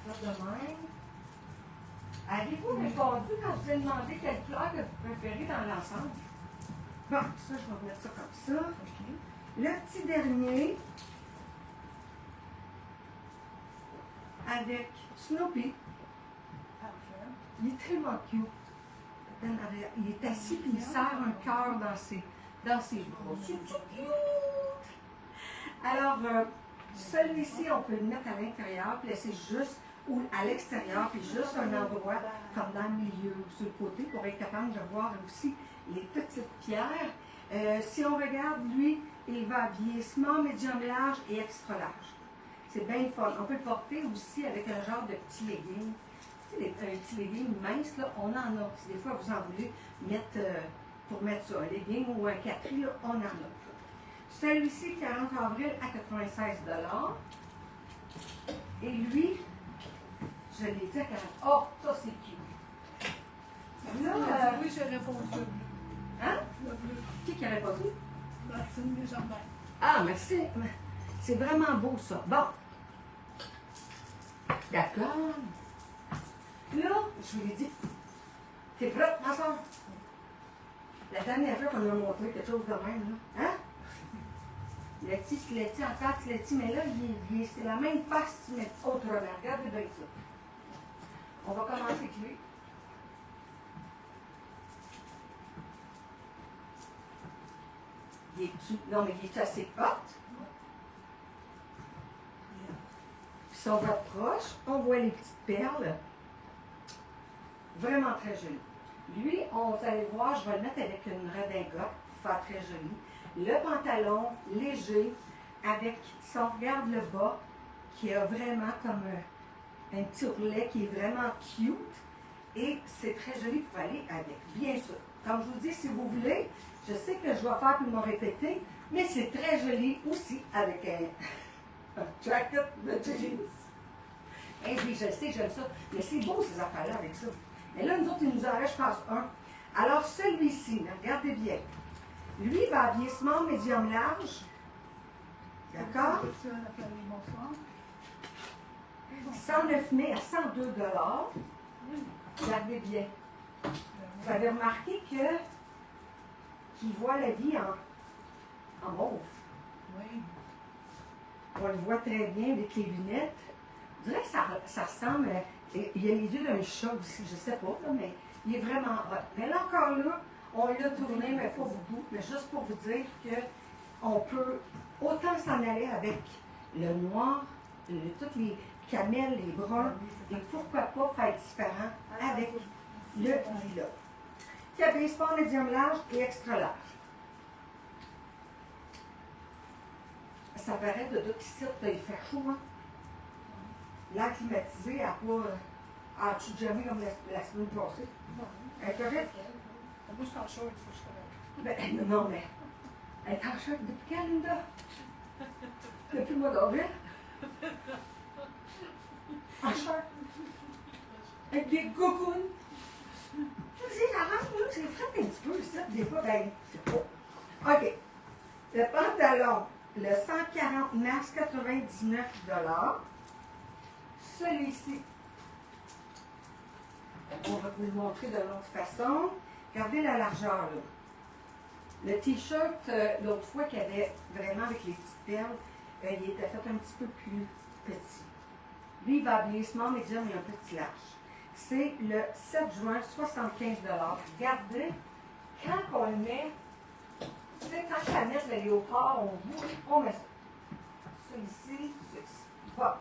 Ça de même. Avez-vous répondu quand je vous ai demandé quelle couleur que vous préférez dans l'ensemble? Bon, ça, je vais remettre ça comme ça. OK. Le petit dernier, avec Snoopy. Parfait. Il est tellement cute. Il est assis et il serre un cœur dans ses bras. C'est tout cute! Alors, celui-ci, on peut le mettre à l'intérieur, puis laisser juste, ou à l'extérieur, puis juste un endroit comme dans le milieu ou sur le côté pour être capable de voir aussi les petites pierres. Si on regarde, lui, il va habiller small, medium large et extra large. C'est bien fun. On peut le porter aussi avec un genre de petit legging. Tu sais, un petit legging mince, là, on en a. Si des fois vous en voulez mettre pour mettre ça, un legging ou un capri, là, on en a. Celui-ci, 40 avril, à 96 $. Et lui, je l'ai dit à 40. Oh, ça c'est cute. Là, Oui, j'ai répondu. hein? Le bleu. Qui a répondu? Martine Desjardins. Ah, merci. C'est vraiment beau, ça. Bon. D'accord. Là, je vous l'ai dit. T'es prête, ma soeur? La dernière fois qu'on a montré quelque chose de même, là. Hein? Le petit Sletti, encore Sletti, mais là, c'est la même face, mais autrement. Regardez bien ça. On va commencer avec lui. Non, mais il est assez hot. Puis si on va proche, on voit les petites perles. Vraiment très joli. Lui, vous allez voir, je vais le mettre avec une redingote pour faire très joli. Le pantalon léger, avec, si on regarde le bas, qui a vraiment comme un petit ourlet qui est vraiment cute. Et c'est très joli pour aller avec, bien sûr. Comme je vous dis, si vous voulez, je sais que je vais faire pour me répéter, mais c'est très joli aussi avec un jacket de jeans. Et puis je sais, j'aime ça. Mais c'est beau ces affaires-là avec ça. Mais là, nous autres, il nous en reste, je pense, un. Alors celui-ci, regardez bien. Lui, il va habiller small, médium, large. D'accord? 109 mai à 102 $. Regardez bien. Vous avez remarqué qu'il voit la vie en mauve. Oui. On le voit très bien avec les lunettes. Je dirais que ça ressemble. Il y a les yeux d'un chat aussi, je ne sais pas, là, mais il est vraiment hot. Mais là encore là, on l'a tourné, mais pas beaucoup. Mais juste pour vous dire qu'on peut autant s'en aller avec le noir, toutes les camels, les bruns, et pourquoi pas faire différent avec le lilas. Cabine sport médium large et extra large. Ça paraît de tout ici, il fait chaud, hein? L'air climatisé, elle n'a pas. As-tu jamais comme la semaine passée? Non. Elle est correcte? Moi, je suis en short, je suis correcte. Ben, non, mais. Elle est en short depuis quand, Linda? Depuis le mois d'avril? En short? Avec des cocons? Tu sais, la race, nous, c'est frais un petit peu, ça, des fois, ben, c'est pas. OK. Le pantalon, le 140 mars, 99 $. Celui-ci, on va vous le montrer de l'autre façon. Regardez la largeur, là. Le t-shirt, l'autre fois, qu'il y avait vraiment avec les petites perles, il était fait un petit peu plus petit. Lui, il va habiller small, médium et un petit large. C'est le 7 juin, 75 $. Regardez, quand on le met, tu sais, quand on la met le léopard, on met ça. Celui-ci, c'est bon.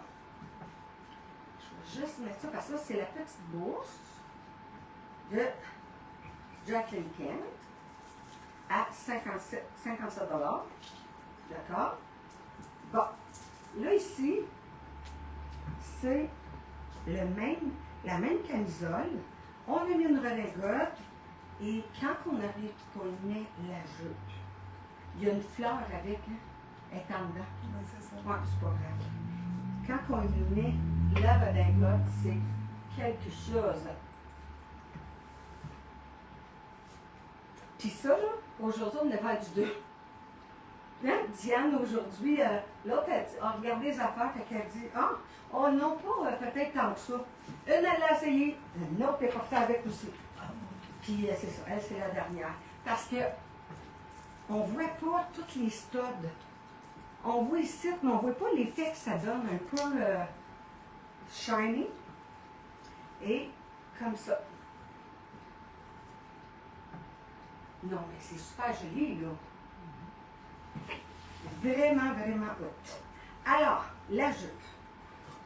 Je vais juste mettre ça parce que ça, c'est la petite bourse de Jacqueline Kent à 57 $. D'accord? Bon. Là, ici, c'est la même camisole. On a mis une redingote et quand on arrive, qu'on met la jupe, il y a une fleur avec, hein? Elle est en dedans. Oui, c'est ça. Ouais, c'est pas grave. Quand on lui met la redingote, c'est quelque chose. Puis ça, là, aujourd'hui, on a vendu deux. Hein? Diane, aujourd'hui, l'autre, elle a regardé les affaires, fait qu'elle dit, ah, oh non, pas peut-être tant que ça. Une, elle l'a essayé, une autre est portée avec aussi. Puis c'est ça, elle, c'est la dernière. Parce que on ne voit pas toutes les studs. On voit ici, mais on ne voit pas l'effet que ça donne, un peu shiny. Et comme ça. Non, mais c'est super joli, là. Vraiment, vraiment haute. Alors, la jupe.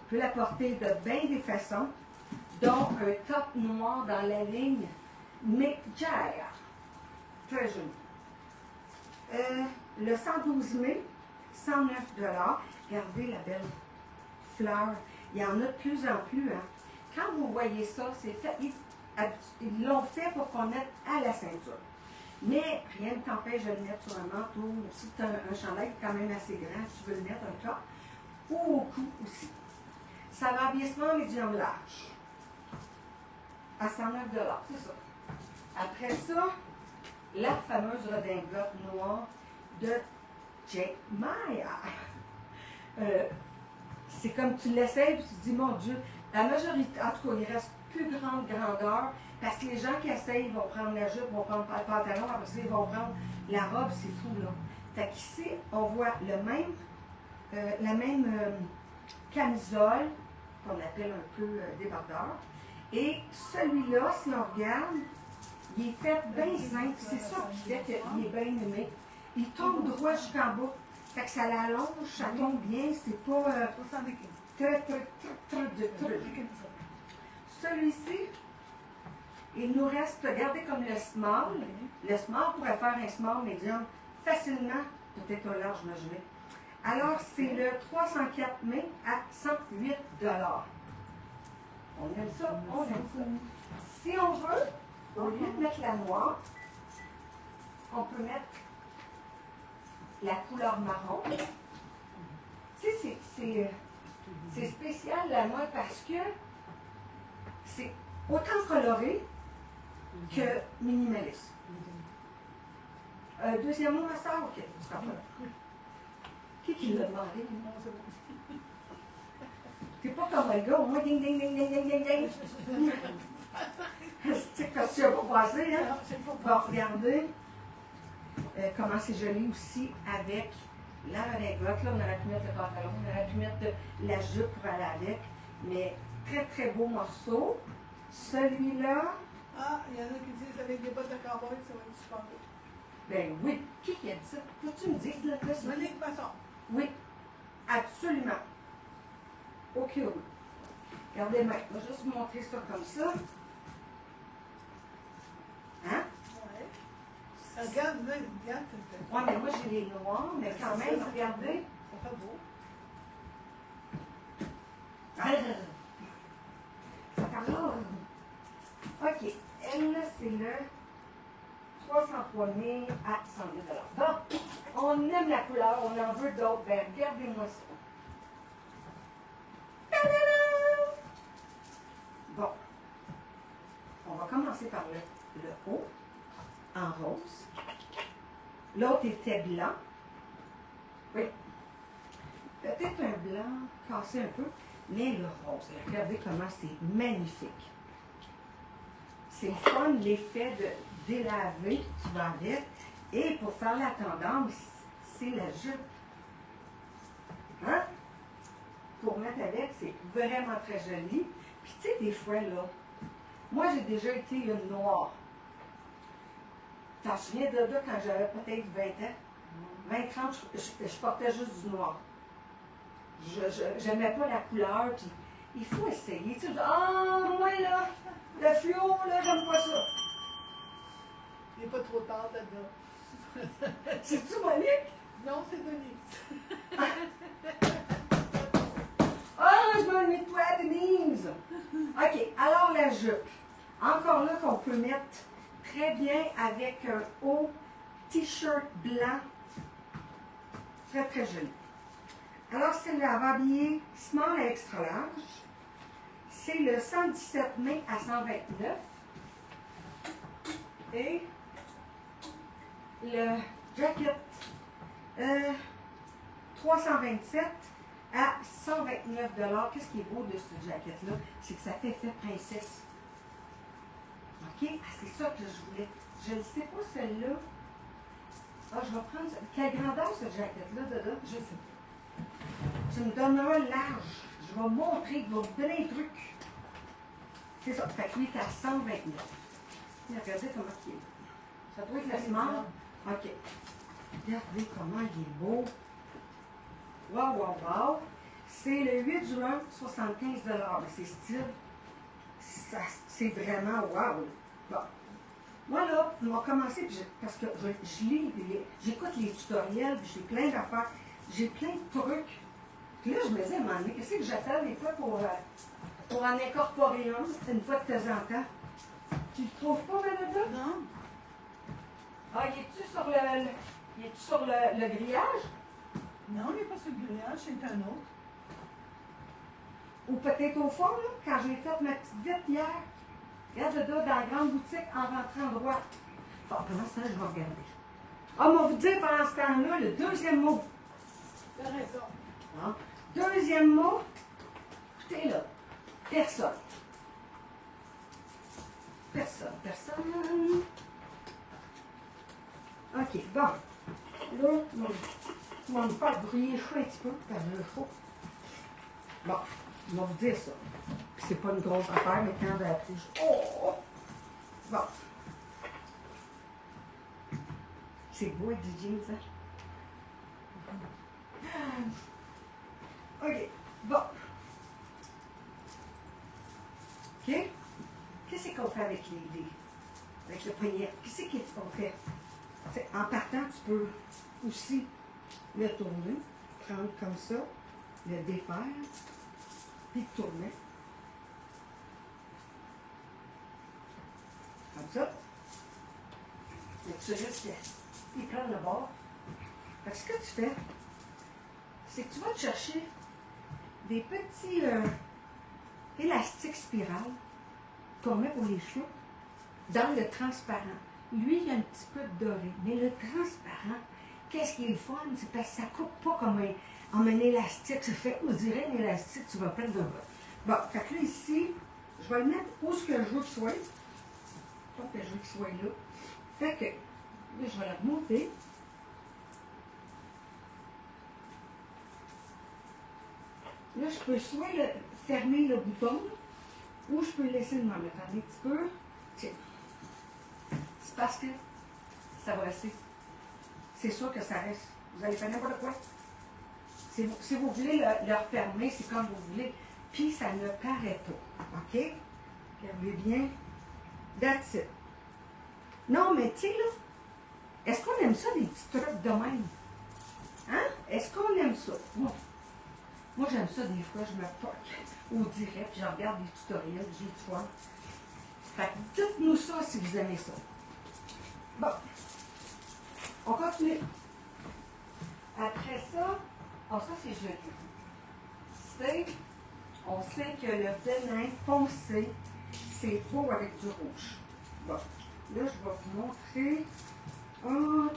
On peut la porter de bien des façons, dont un top noir dans la ligne Mick Jagger. Très joli. Le 112 mai, 109 $. Regardez la belle fleur. Il y en a de plus en plus. Hein. Quand vous voyez ça, c'est fait. Ils l'ont fait pour qu'on mette à la ceinture. Mais rien ne t'empêche de le mettre sur un manteau. Si tu as un chandail quand même assez grand, tu veux le mettre un top, ou au cou aussi. Ça va abaissement médium large. À 109 $, c'est ça. Après ça, la fameuse redingote noire de Jake Maya. C'est comme tu l'essayes et tu te dis, mon Dieu, la majorité, en tout cas, il reste plus grande grandeur parce que les gens qui essayent, ils vont prendre la jupe, vont prendre le pantalon, après ça, ils vont prendre la robe, c'est fou, là. Fait qu'ici, on voit le même, la même camisole, qu'on appelle un peu débardeur. Et celui-là, si on regarde, il est fait bien simple. C'est ça qui fait qu'il est bien aimé. Il tombe droit jusqu'en bas. Fait que ça l'allonge, ça tombe bien, c'est pas très. Celui-ci, il nous reste, regardez comme le small. Le small pourrait faire un small médium facilement, peut-être un large imaginé. Alors, c'est le 304 mai à 108 $. On aime ça, on aime ça. Si on veut, au lieu de mettre la noire, on peut mettre la couleur marron. Tu sais, c'est spécial la noix parce que c'est autant coloré que minimaliste. Deuxième mot, ma soeur, ok. Qui l'a demandé? T'es pas comme un gars, au moins ding ding ding ding ding ding ding. C'est comme si on va passer, hein? On va regarder comment c'est joli aussi avec la redingote. Là, on aurait pu mettre le pantalon, on aurait pu mettre la jupe pour aller avec. Mais très très beau morceau. Celui-là. Ah, il y en a qui disent avec des bottes de cowboy, ça va être super beau. Ben oui, qui a dit ça? Faut-tu me dire, là, plus? Monique Masson. Oui, absolument. Ok, oui. Regardez, moi, je vais juste vous montrer ça comme ça. Hein? Ouais. Regarde, là, regarde. Oui, mais moi, j'ai les noirs, mais quand même, regardez. Ça fait beau. Ah, ça fait beau. OK. Elle, c'est le 303 000 à 100 000 $. Bon, on aime la couleur, on en veut d'autres. Ben, regardez-moi ça. Ta-da-da! Bon. On va commencer par le haut, en rose. L'autre était blanc. Oui. Peut-être un blanc cassé un peu, mais le rose. Regardez comment c'est magnifique. C'est le fun, l'effet de délaver qui va avec. Et pour faire la tendance, c'est la jupe. Hein? Pour mettre avec, c'est vraiment très joli. Puis tu sais, des fois, là, moi j'ai déjà été une noire. T'en souviens de là quand j'avais peut-être 20 ans? 20-30, je portais juste du noir. Je n'aimais pas la couleur, puis il faut essayer. Tu dis, ah, moi là, le fluo, là, j'aime pas ça. Il n'est pas trop tard là-dedans. C'est-tu Monique? Non, c'est Denise. Ah, je m'ennuie de toi, Denise! OK, alors la jupe. Encore là qu'on peut mettre très bien avec un haut t-shirt blanc. Très, très joli. Alors, celle-là va habiller small à extra large. C'est le 117 mai à 129. Et le jacket 327 à 129 $. Qu'est-ce qui est beau de ce jacket-là? C'est que ça fait princesse. OK? Ah, c'est ça que je voulais. Je ne sais pas celle-là. Ah, je vais prendre. Quelle grandeur ce jacket-là, dedans? Je sais pas. Tu me donneras large. Je vais montrer, je vais vous donner un truc. C'est ça. Fait que lui, il est à 129. Regardez comment il est. Ça doit être le small. OK. Regardez comment il est beau. Wow, wow, wow. C'est le 8 juin, 75 $. Mais c'est style. C'est vraiment wow. Bon. Moi, là, on va commencer, parce que je lis, j'écoute les tutoriels, puis j'ai plein d'affaires. J'ai plein de trucs. Puis là, je me dis à un moment donné, qu'est-ce que j'appelle des fois pour en incorporer un, une fois de temps en temps? Tu le trouves pas, Manada? Non. Ah, il est-tu sur le grillage? Non, il n'est pas sur le grillage, c'est un autre. Ou peut-être au fond, là, quand j'ai fait ma petite vite hier. Regarde là, dans la grande boutique en rentrant droit. Bon, pendant ce temps, je vais regarder. Ah, on va vous dire pendant ce temps-là, le deuxième mot. T'as raison. Hein? Deuxième mot, écoutez là, personne. Personne. OK, bon. Là, on va me faire brouiller chaud un petit peu, parce que j'ai chaud. Bon, on va vous dire ça. Puis c'est pas une grosse affaire, mais quand j'ai appris, oh! Bon. C'est beau avec du jeans, hein? OK, bon. OK? Qu'est-ce qu'on fait avec avec le poignet? Qu'est-ce qu'on fait? En partant, tu peux aussi le tourner, prendre comme ça, le défaire, puis tourner. Comme ça. Mais tu risques qu'il prenne le bord. Fait que ce que tu fais, c'est que tu vas te chercher des petits élastiques spirales qu'on met pour les cheveux dans le transparent. Lui, il y a un petit peu de doré. Mais le transparent, qu'est-ce qui est le fun? C'est parce que ça ne coupe pas comme un élastique. Ça fait, on dirait un élastique, tu vas prendre de bas. Bon, fait que là, ici, je vais le mettre où ce que je veux qu'il soit. Pas que je veux qu'il soit là. Fait que, là, je vais la remonter. Là, je peux soit fermer le bouton, ou je peux le laisser m'en mettre un petit peu. Tiens. C'est parce que ça va rester. C'est sûr que ça reste. Vous allez faire n'importe quoi. Si vous voulez le refermer, c'est comme vous voulez. Puis ça ne paraît pas. OK? Regardez bien. That's it. Non, mais tu sais, là, est-ce qu'on aime ça, des petits trucs de même? Hein? Est-ce qu'on aime ça? Moi, j'aime ça des fois, je me poque au direct, puis je regarde des tutoriels, j'ai du fun. Fait que dites-nous ça si vous aimez ça. Bon. On continue. Après ça, ça c'est joli. On sait que le venin foncé, c'est beau avec du rouge. Bon. Là, je vais vous montrer. Oh, non.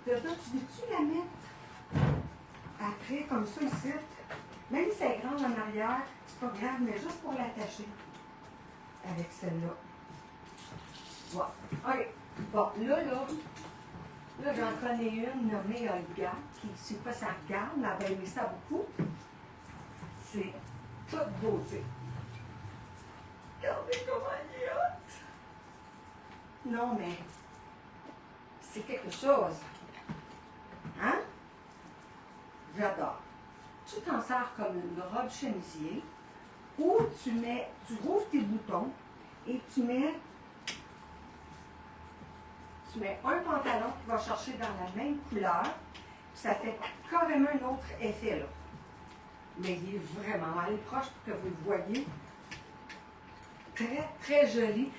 Tu veux-tu la mettre après, comme ça, ici? Même si elle est grande en arrière, c'est pas grave, mais juste pour l'attacher avec celle-là. Voilà. OK. Bon, là, j'en connais une nommée Olga, qui, je sais pas si elle regarde, mais elle va aimer ça beaucoup. C'est toute beauté. Regardez comment elle est haute. Non, mais c'est quelque chose. Hein? J'adore. Tu t'en sers comme une robe chemisier, ou tu rouvres tes boutons et tu mets un pantalon qui va chercher dans la même couleur, puis ça fait carrément un autre effet là. Mais il est vraiment allé proche pour que vous le voyez. Très, très joli.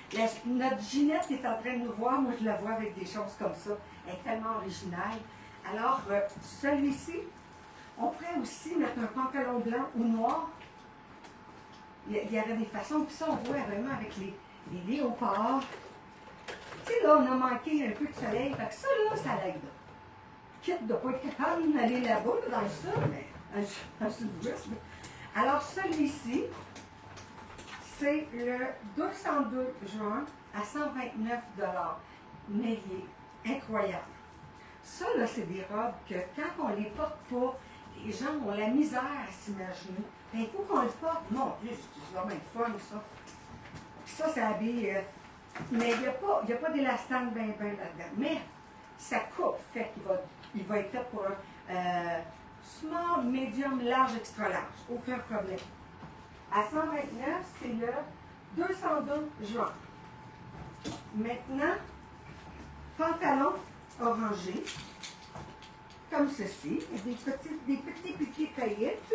Notre Ginette est en train de nous voir. Moi, je la vois avec des choses comme ça. Elle est tellement originale. Alors, celui-ci, on pourrait aussi mettre un pantalon blanc ou noir. Il y aurait des façons. Puis ça, on voit vraiment avec les léopards. Tu sais, là, on a manqué un peu de soleil. Fait que ça, là, ça l'aide. Quitte de ne pas être capable d'aller là-bas, dans le sud, mais en sud-ouest. Alors, celui-ci, c'est le 202 juin à 129 $. Mais il est incroyable. Ça, là, c'est des robes que quand on ne les porte pas, les gens ont la misère à s'imaginer. Un coup qu'on le porte, mon Dieu, c'est vraiment fun, ça. Puis ça, ça habille. Mais il n'y a pas d'élastane bien là-dedans. Mais ça coupe, fait qu'il va être fait pour un small, medium, large, extra large. Aucun problème. À 129, c'est le 202 juin. Maintenant, pantalon orangé, comme ceci, des petits piquets paillettes.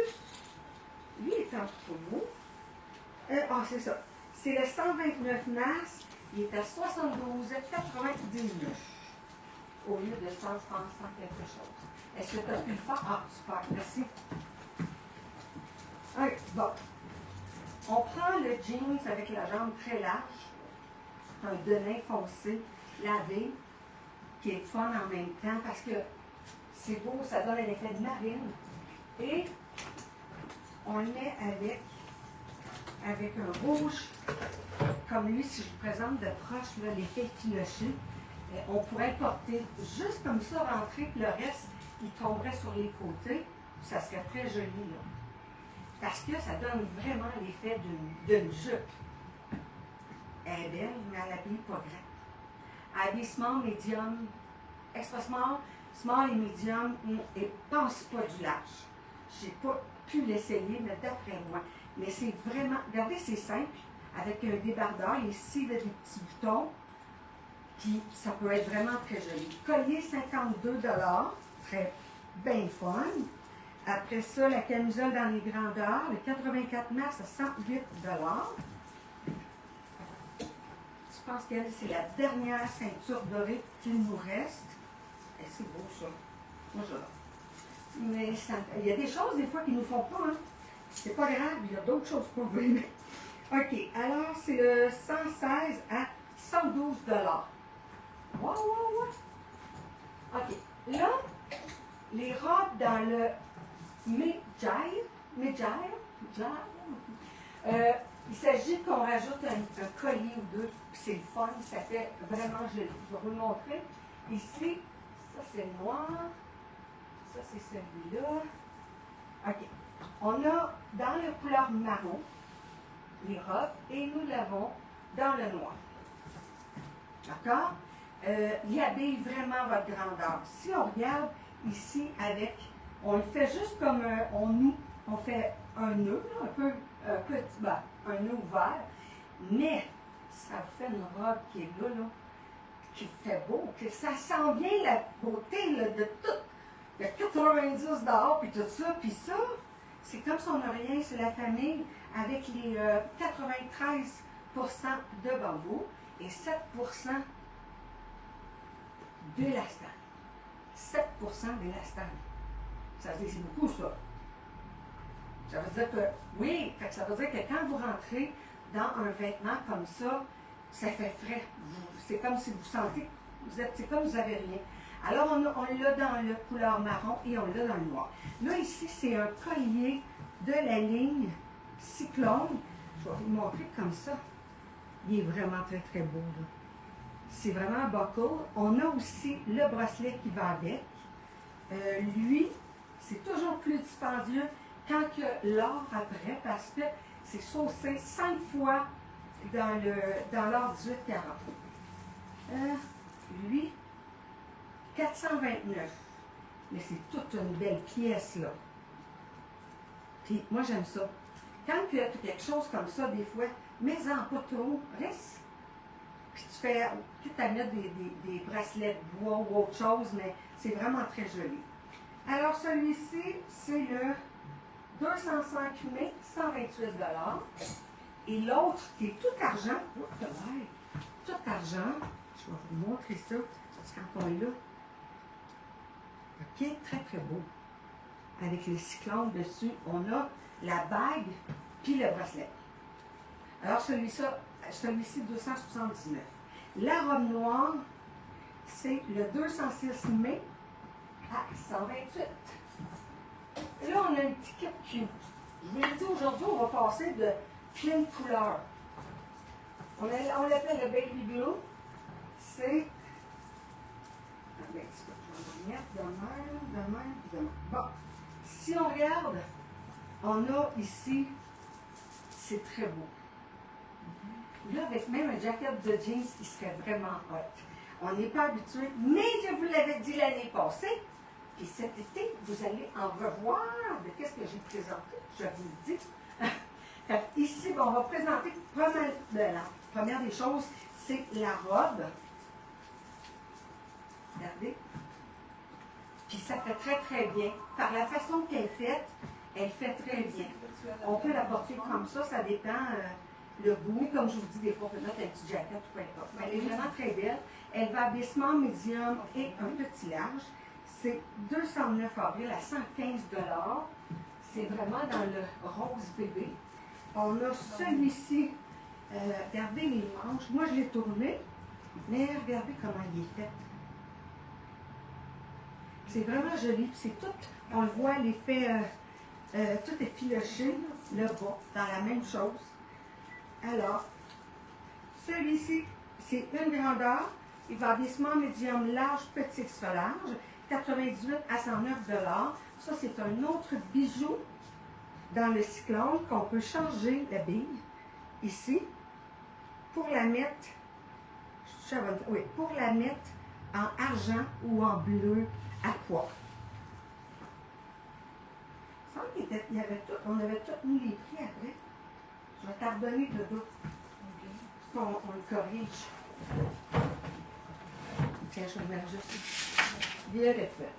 Lui est en promo. C'est ça. C'est le 129 mars. Il est à 72,99. au lieu de 100, je pense, 100 quelque chose. Est-ce que tu as pu le faire? Ah, super, merci. OK, bon. On prend le jeans avec la jambe très large, un denim foncé, lavé, qui est fun en même temps parce que c'est beau, ça donne un effet de marine. Et on le met avec un rouge, comme lui, si je vous présente de proche l'effet filoché. On pourrait le porter juste comme ça, rentrer, puis le reste, il tomberait sur les côtés. Ça serait très joli, là. Parce que ça donne vraiment l'effet d'une jupe. Elle est belle, mais elle habille pas grand. Elle habille small, medium, extra small, small et medium, et pense pas du large. Je n'ai pas pu l'essayer, mais d'après moi. Mais c'est vraiment, regardez, c'est simple, avec un débardeur, ici, là, des petits boutons, puis ça peut être vraiment très joli. Collier, 52 $, très bien fun. Après ça, la camisole dans les grandeurs, le 84 mars à 108 $. Je pense qu'elle, c'est la dernière ceinture dorée qu'il nous reste. Et c'est beau, ça. Moi, j'adore. Mais ça, il y a des choses, des fois, qui ne nous font pas, hein. C'est pas grave, il y a d'autres choses qu'on veut aimer. OK, alors, c'est le 116 à 112 $. Wow, wow, wow. OK, là, les robes dans le il s'agit qu'on rajoute un collier ou deux, puis c'est le fun, ça fait vraiment joli. Je vais vous le montrer. Ici, ça c'est le noir, ça c'est celui-là. OK. On a dans la couleur marron les robes et nous l'avons dans le noir. D'accord? Il habille vraiment votre grandeur. Si on regarde ici avec, on le fait juste comme on fait un nœud, là, un nœud ouvert, mais ça fait une robe qui est là, qui fait beau, que ça sent bien la beauté là, de tout. Il y a 90 $, puis tout ça, puis ça, c'est comme si on n'a rien, c'est la famille avec les 93% de bambou et 7% d'élastane. 7% d'élastane. Ça veut dire que c'est beaucoup, ça. Ça veut dire que, oui, ça veut dire que quand vous rentrez dans un vêtement comme ça fait frais. C'est comme si vous sentez, c'est comme si vous n'avez rien. Alors, on l'a dans le couleur marron et on l'a dans le noir. Là, ici, c'est un collier de la ligne Cyclone. Je vais vous le montrer comme ça. Il est vraiment très, très beau, là. C'est vraiment un buckle. On a aussi le bracelet qui va avec. Lui, c'est toujours plus dispendieux quand il y a l'or après parce que c'est saucé 5 fois dans l'or 1840. Lui, 429. Mais c'est toute une belle pièce, là. Puis moi, j'aime ça. Quand tu as quelque chose comme ça, des fois, mets-en pas trop, reste. Puis tu fais, quitte à mettre des bracelets de bois ou autre chose, mais c'est vraiment très joli. Alors, celui-ci, c'est le 205 mai, 128 $. Et l'autre, qui est tout argent, tout argent, je vais vous montrer ça, parce que quand on est là, OK, très très beau. Avec les cyclones dessus, on a la bague puis le bracelet. Alors celui-ci, 279. La robe noire, c'est le 206 mai à 128. Là, on a un petit kit cute. Je vous l'ai dit aujourd'hui, on va passer de plein de couleurs. On l'appelle le Baby Blue. C'est. Je vais le mettre de même. Bon. Si on regarde, on a ici, c'est très beau. Là, avec même un jacket de jeans qui serait vraiment hot. On n'est pas habitué, mais je vous l'avais dit l'année passée. Puis cet été, vous allez en revoir de qu'est-ce que j'ai présenté, je vous le dis. Ici, on va présenter la première des choses, c'est la robe. Regardez. Puis ça fait très très bien. Par la façon qu'elle fait, elle fait très bien. On peut la porter comme ça dépend. le goût. Mais comme je vous dis, des fois, on peut mettre un petit jacket ou peu importe. Mais elle est vraiment très belle. Elle va abaissement médium et un petit large. C'est 209 avril à 115 $. C'est vraiment dans le rose bébé. On a celui-ci. Regardez les manches. Moi, je l'ai tourné. Mais regardez comment il est fait. C'est vraiment joli. C'est tout, on le voit, l'effet, tout est filoché, le bas, dans la même chose. Alors, celui-ci, c'est une grandeur. Il va abaissement médium large, petit extra large, 98 à 109 $. Ça, c'est un autre bijou dans le cyclone qu'on peut changer la bille, ici, pour la mettre, oui, pour la mettre en argent ou en bleu aqua. Il semble qu'il y avait tout, on avait tout mis les prix après. Je vais t'ardonner de dos. On le corrige. Tiens, je vais mettre juste bien le feu.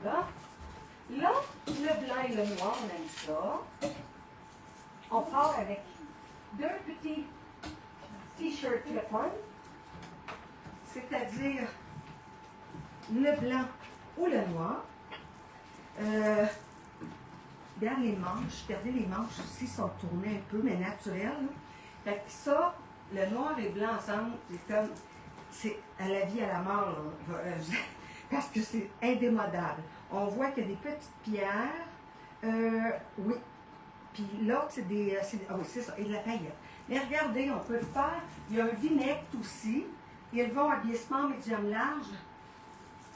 Là, le blanc et le noir, on aime ça. On part avec deux petits t-shirts clip-on, c'est-à-dire le blanc ou le noir. Regardez les manches aussi sont tournées un peu, mais naturelles. Fait que ça, le noir et le blanc ensemble, c'est comme, c'est à la vie, à la mort, là, parce que c'est indémodable. On voit qu'il y a des petites pierres, oui. Puis l'autre, c'est des, ah oui, c'est ça, et de la paillette. Mais regardez, on peut le faire. Il y a un vinaigrette aussi. Ils vont abaissement médium large.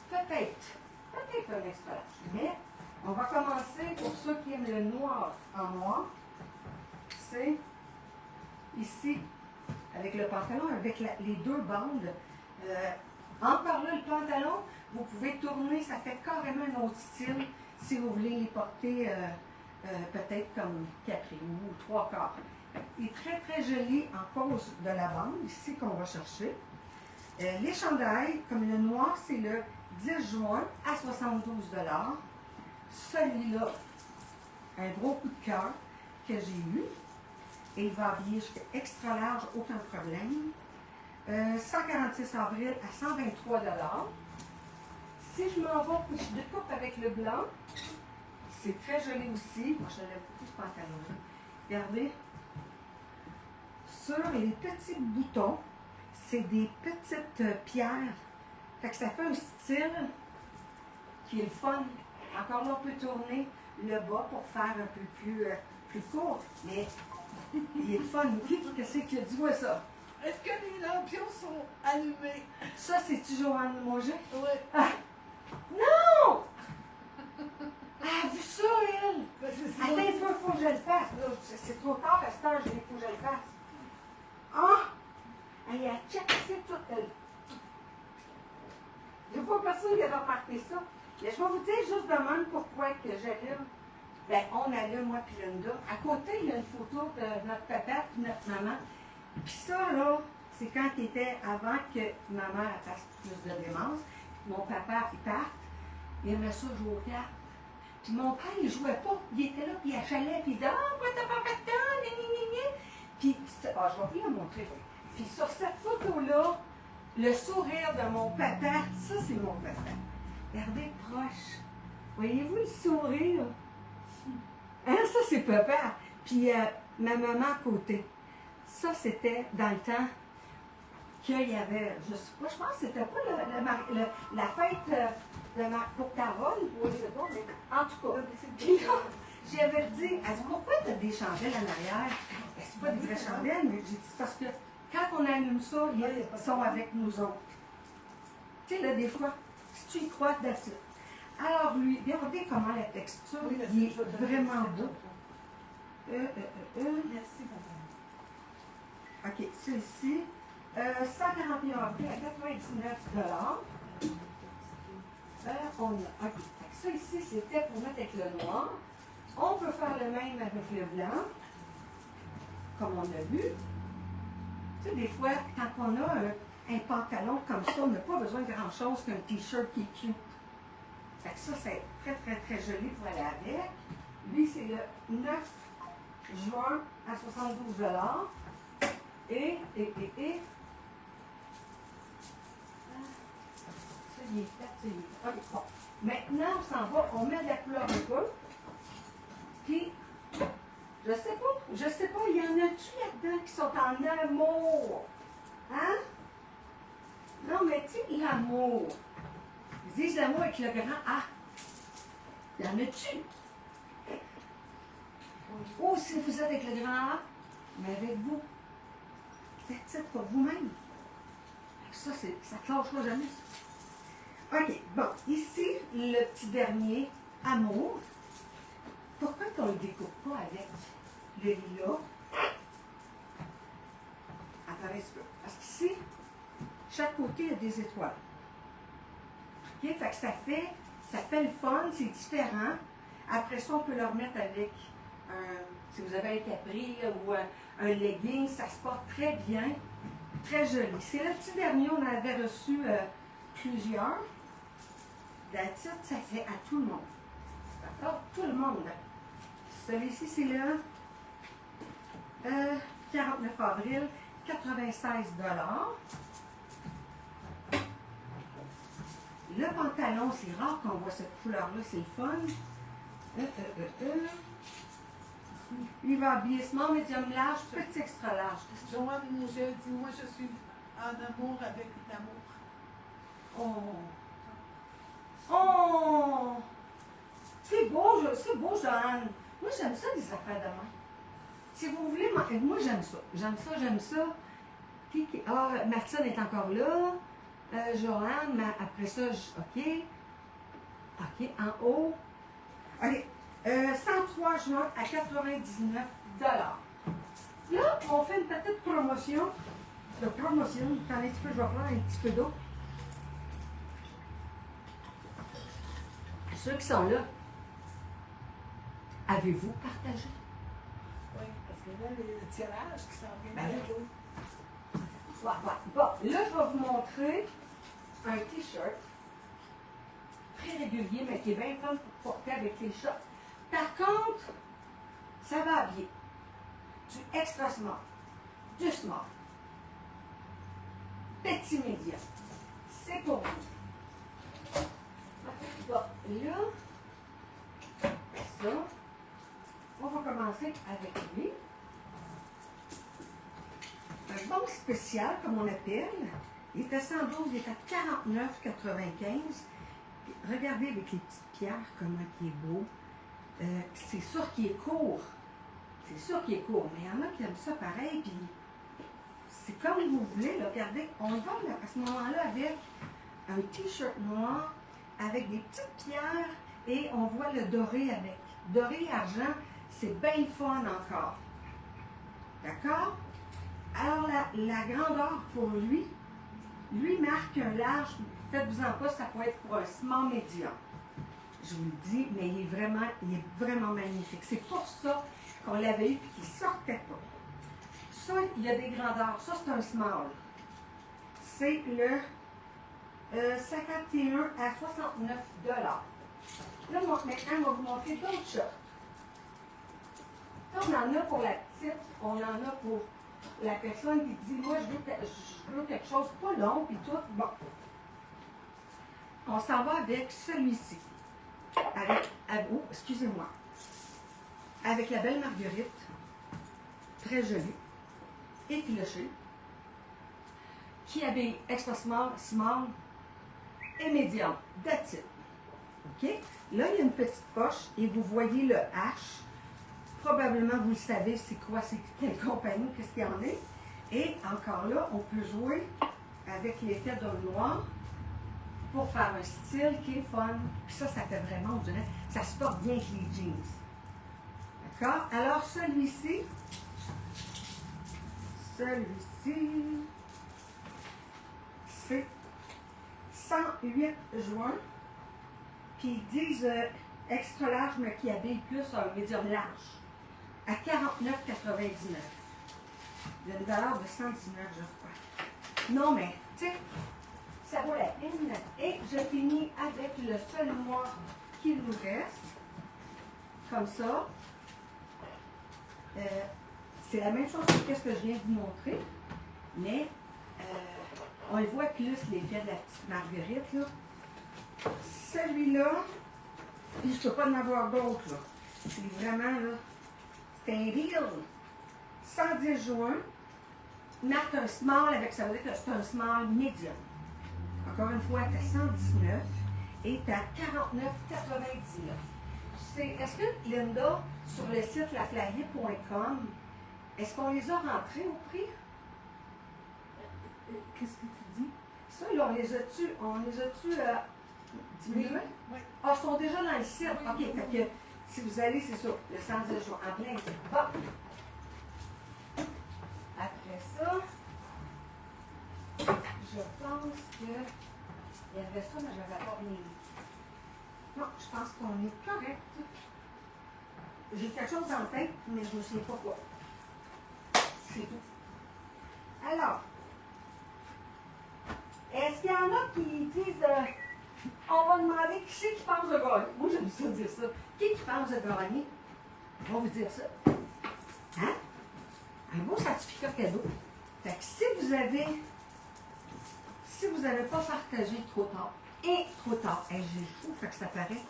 Peut-être un extra large. Mais on va commencer pour ceux qui aiment le noir en noir. C'est ici, avec le pantalon, avec les deux bandes. Encore là, le pantalon, vous pouvez tourner, ça fait carrément un autre style si vous voulez les porter peut-être comme Capri ou trois quarts. Il est très très joli en cause de la bande, ici qu'on va chercher. Les chandails, comme le noir, c'est le 10 juin à 72 $. Celui-là, un gros coup de cœur que j'ai eu. Et il va habiller jusqu'à extra large, aucun problème. 146 avril à 123 $. Si je m'en vais, puis je découpe avec le blanc, c'est très joli aussi. Moi, je lève beaucoup ce pantalon-là. Regardez. Sur les petits boutons, c'est des petites pierres. Fait que ça fait un style qui est le fun. Encore là, on peut tourner le bas pour faire un peu plus court. Mais il est le fun. Qu'est-ce qu'il dit, ouais, ça? Est-ce que les lampions sont allumés? Ça, c'est-tu Joanne Moget? Oui. Ah! Non! Ah, vu ça, elle! Ben, c'est ça. Attends un peu, il faut que je le fasse. C'est trop tard à cette heure, il faut que je le fasse. Ah! Elle a checké toute elle. Je n'ai pas personne qui avait remarqué ça. Mais je vais vous dire juste de même pourquoi que j'allume. Ben, on allume, moi puis Linda. À côté, il y a une photo de notre papa et notre maman. Puis ça, là, c'est quand il était avant que ma mère fasse plus de démence. Mon papa, il parte. Il aimait ça jouer aux cartes. Puis mon père, il jouait pas. Il était là, puis il achalait, puis il disait « Ah, pourquoi t'as pas fait de temps? Gna, gna, gna, gna. » Puis, je vais vous la montrer. Puis sur cette photo-là, le sourire de mon papa, ça, c'est mon papa. Regardez proche. Voyez-vous le sourire? Hein, ça, c'est papa. Puis ma maman à côté. Ça, c'était dans le temps qu'il y avait, je sais pas, je pense que c'était pas la fête pour Carole, je sais pas, mais en tout cas. Puis là, j'avais dit, elle dit, pourquoi tu as des chandelles en arrière? Ben, c'est pas des vraies chandelles, mais j'ai dit, parce que quand on allume ça, ils sont avec nous autres. Tu sais, là, des fois, si tu y crois, that's it. Alors, lui, regardez comment la texture, Oui, il est vraiment beau. Merci, madame. OK, celui-ci, 141 avril à 99 $. On a, OK, ça ici, c'était pour mettre avec le noir. On peut faire le même avec le blanc, comme on a vu. Tu sais, des fois, quand on a un pantalon comme ça, on n'a pas besoin de grand-chose qu'un t-shirt qui est cute. Fait que ça, c'est très, très, très joli pour aller avec. Lui, c'est le 9 juin à 72 Et. Ça, il est fait, c'est fait. OK, bon. Maintenant, on s'en va, on met de la couleur un peu. Puis, je sais pas, il y en a-tu là-dedans qui sont en amour? Hein? Non, mais tu sais, l'amour. Ils disent l'amour avec le grand A. Il y en a-tu? Ou si vous êtes avec le grand A, mais avec vous. C'est pour vous-même. Ça te lâchera jamais, ça. OK, bon, ici, le petit dernier, amour. Pourquoi on ne le découpe pas avec le lilas? Apparaît peu. Parce qu'ici, chaque côté, il y a des étoiles. OK? Fait que ça fait le fun, c'est différent. Après ça, on peut le remettre avec, si vous avez un capri ou un legging, ça se porte très bien, très joli. C'est le petit dernier, on avait reçu plusieurs. La titre, ça fait à tout le monde. D'accord? Tout le monde. Celui-ci, c'est le 49 avril, 96 $. Le pantalon, c'est rare qu'on voit cette couleur-là, c'est le fun. Il va habiller small, médium large, petit extra large. Joanne Mougel dit, moi je suis en amour avec l'amour. Oh! Oh! C'est beau, Joanne. Moi, j'aime ça, des affaires de main. Si vous voulez, moi, j'aime ça. J'aime ça. Puis, Martine est encore là. Joanne, mais après ça, OK. OK, en haut. OK. 103 juin à 99 $. Là, on fait une petite promotion. Attendez un petit peu, je vais prendre un petit peu d'eau. Ceux qui sont là, avez-vous partagé? Oui, parce que là, le tirage qui s'en vient. Ben oui. Bon, là, je vais vous montrer un t-shirt très régulier, mais qui est bien fun pour porter avec les shorts. Par contre, ça va habiller du extra small, du small, petit médium. C'est pour vous. Bon, là, ça, on va commencer avec lui. Un bon spécial, comme on appelle. Il est à 112, il est à 49,95. Regardez avec les petites pierres comment il est beau. C'est sûr qu'il est court. Mais il y en a qui aiment ça pareil. Puis c'est comme vous voulez. Là, regardez, on va à ce moment-là avec un t-shirt noir avec des petites pierres et on voit le doré avec. Doré et argent, c'est bien fun encore. D'accord? Alors, la grandeur pour lui marque un large. Faites-vous-en pas, ça peut être pour un small médium. Je vous le dis, mais il est vraiment magnifique. C'est pour ça qu'on l'avait eu et qu'il ne sortait pas. Ça, il y a des grandeurs. Ça, c'est un small. C'est le 51 à 69 $. Là, maintenant, on va vous montrer d'autres choses. Là, on en a pour la petite, on en a pour la personne qui dit, moi, je veux quelque chose pas long, puis tout. Bon. On s'en va avec celui-ci. Excusez-moi. Avec la belle Marguerite. Très jolie. Effilochée. Qui habille extra small et médium. That's it. OK? Là, il y a une petite poche et vous voyez le H. Probablement, vous le savez, c'est quoi, c'est quelle compagnie, qu'est-ce qu'il y en est. Et encore là, on peut jouer avec l'effet dans le noir pour faire un style qui est fun. Puis ça fait vraiment, je dirais, ça se porte bien avec les jeans. D'accord? Alors, celui-ci, c'est 108 juin. Puis ils disent extra large, mais qui habille plus un médium large. À 49,99. Il y a une valeur de 119, je crois. Non, mais, tu sais, ça vaut la peine. Et je finis avec le seul noir qu'il nous reste. Comme ça. C'est la même chose que ce que je viens de vous montrer, mais on le voit plus l'effet de la petite marguerite. Là. Celui-là, puis je ne peux pas en avoir d'autres. Là. C'est vraiment, là, c'est un reel. 110 joints. Marque un small avec ça veut dire que c'est un small médium. Encore une fois, tu as 119 et tu as 49,99. Est-ce que Linda, sur le site laflayer.com, est-ce qu'on les a rentrés au prix? Qu'est-ce que tu dis? Ça, là, on les a-tu diminués? Oui. Ah, ils sont déjà dans le site. OK, fait que si vous allez, c'est ça, le 110 jours en plein, c'est bon. Après ça, je pense que il y avait ça, mais je n'avais pas mis. Non, je pense qu'on est correct. J'ai quelque chose en tête, mais je ne sais pas quoi. C'est tout. Alors, est-ce qu'il y en a qui disent on va demander qui c'est qui pense de gagner? Moi, j'aime ça dire ça. Qui pense de gagner? On va vous dire ça. Hein? Un beau certificat cadeau. Fait que si vous n'avez pas partagé trop tard, hey, j'ai chaud, fait que ça paraît.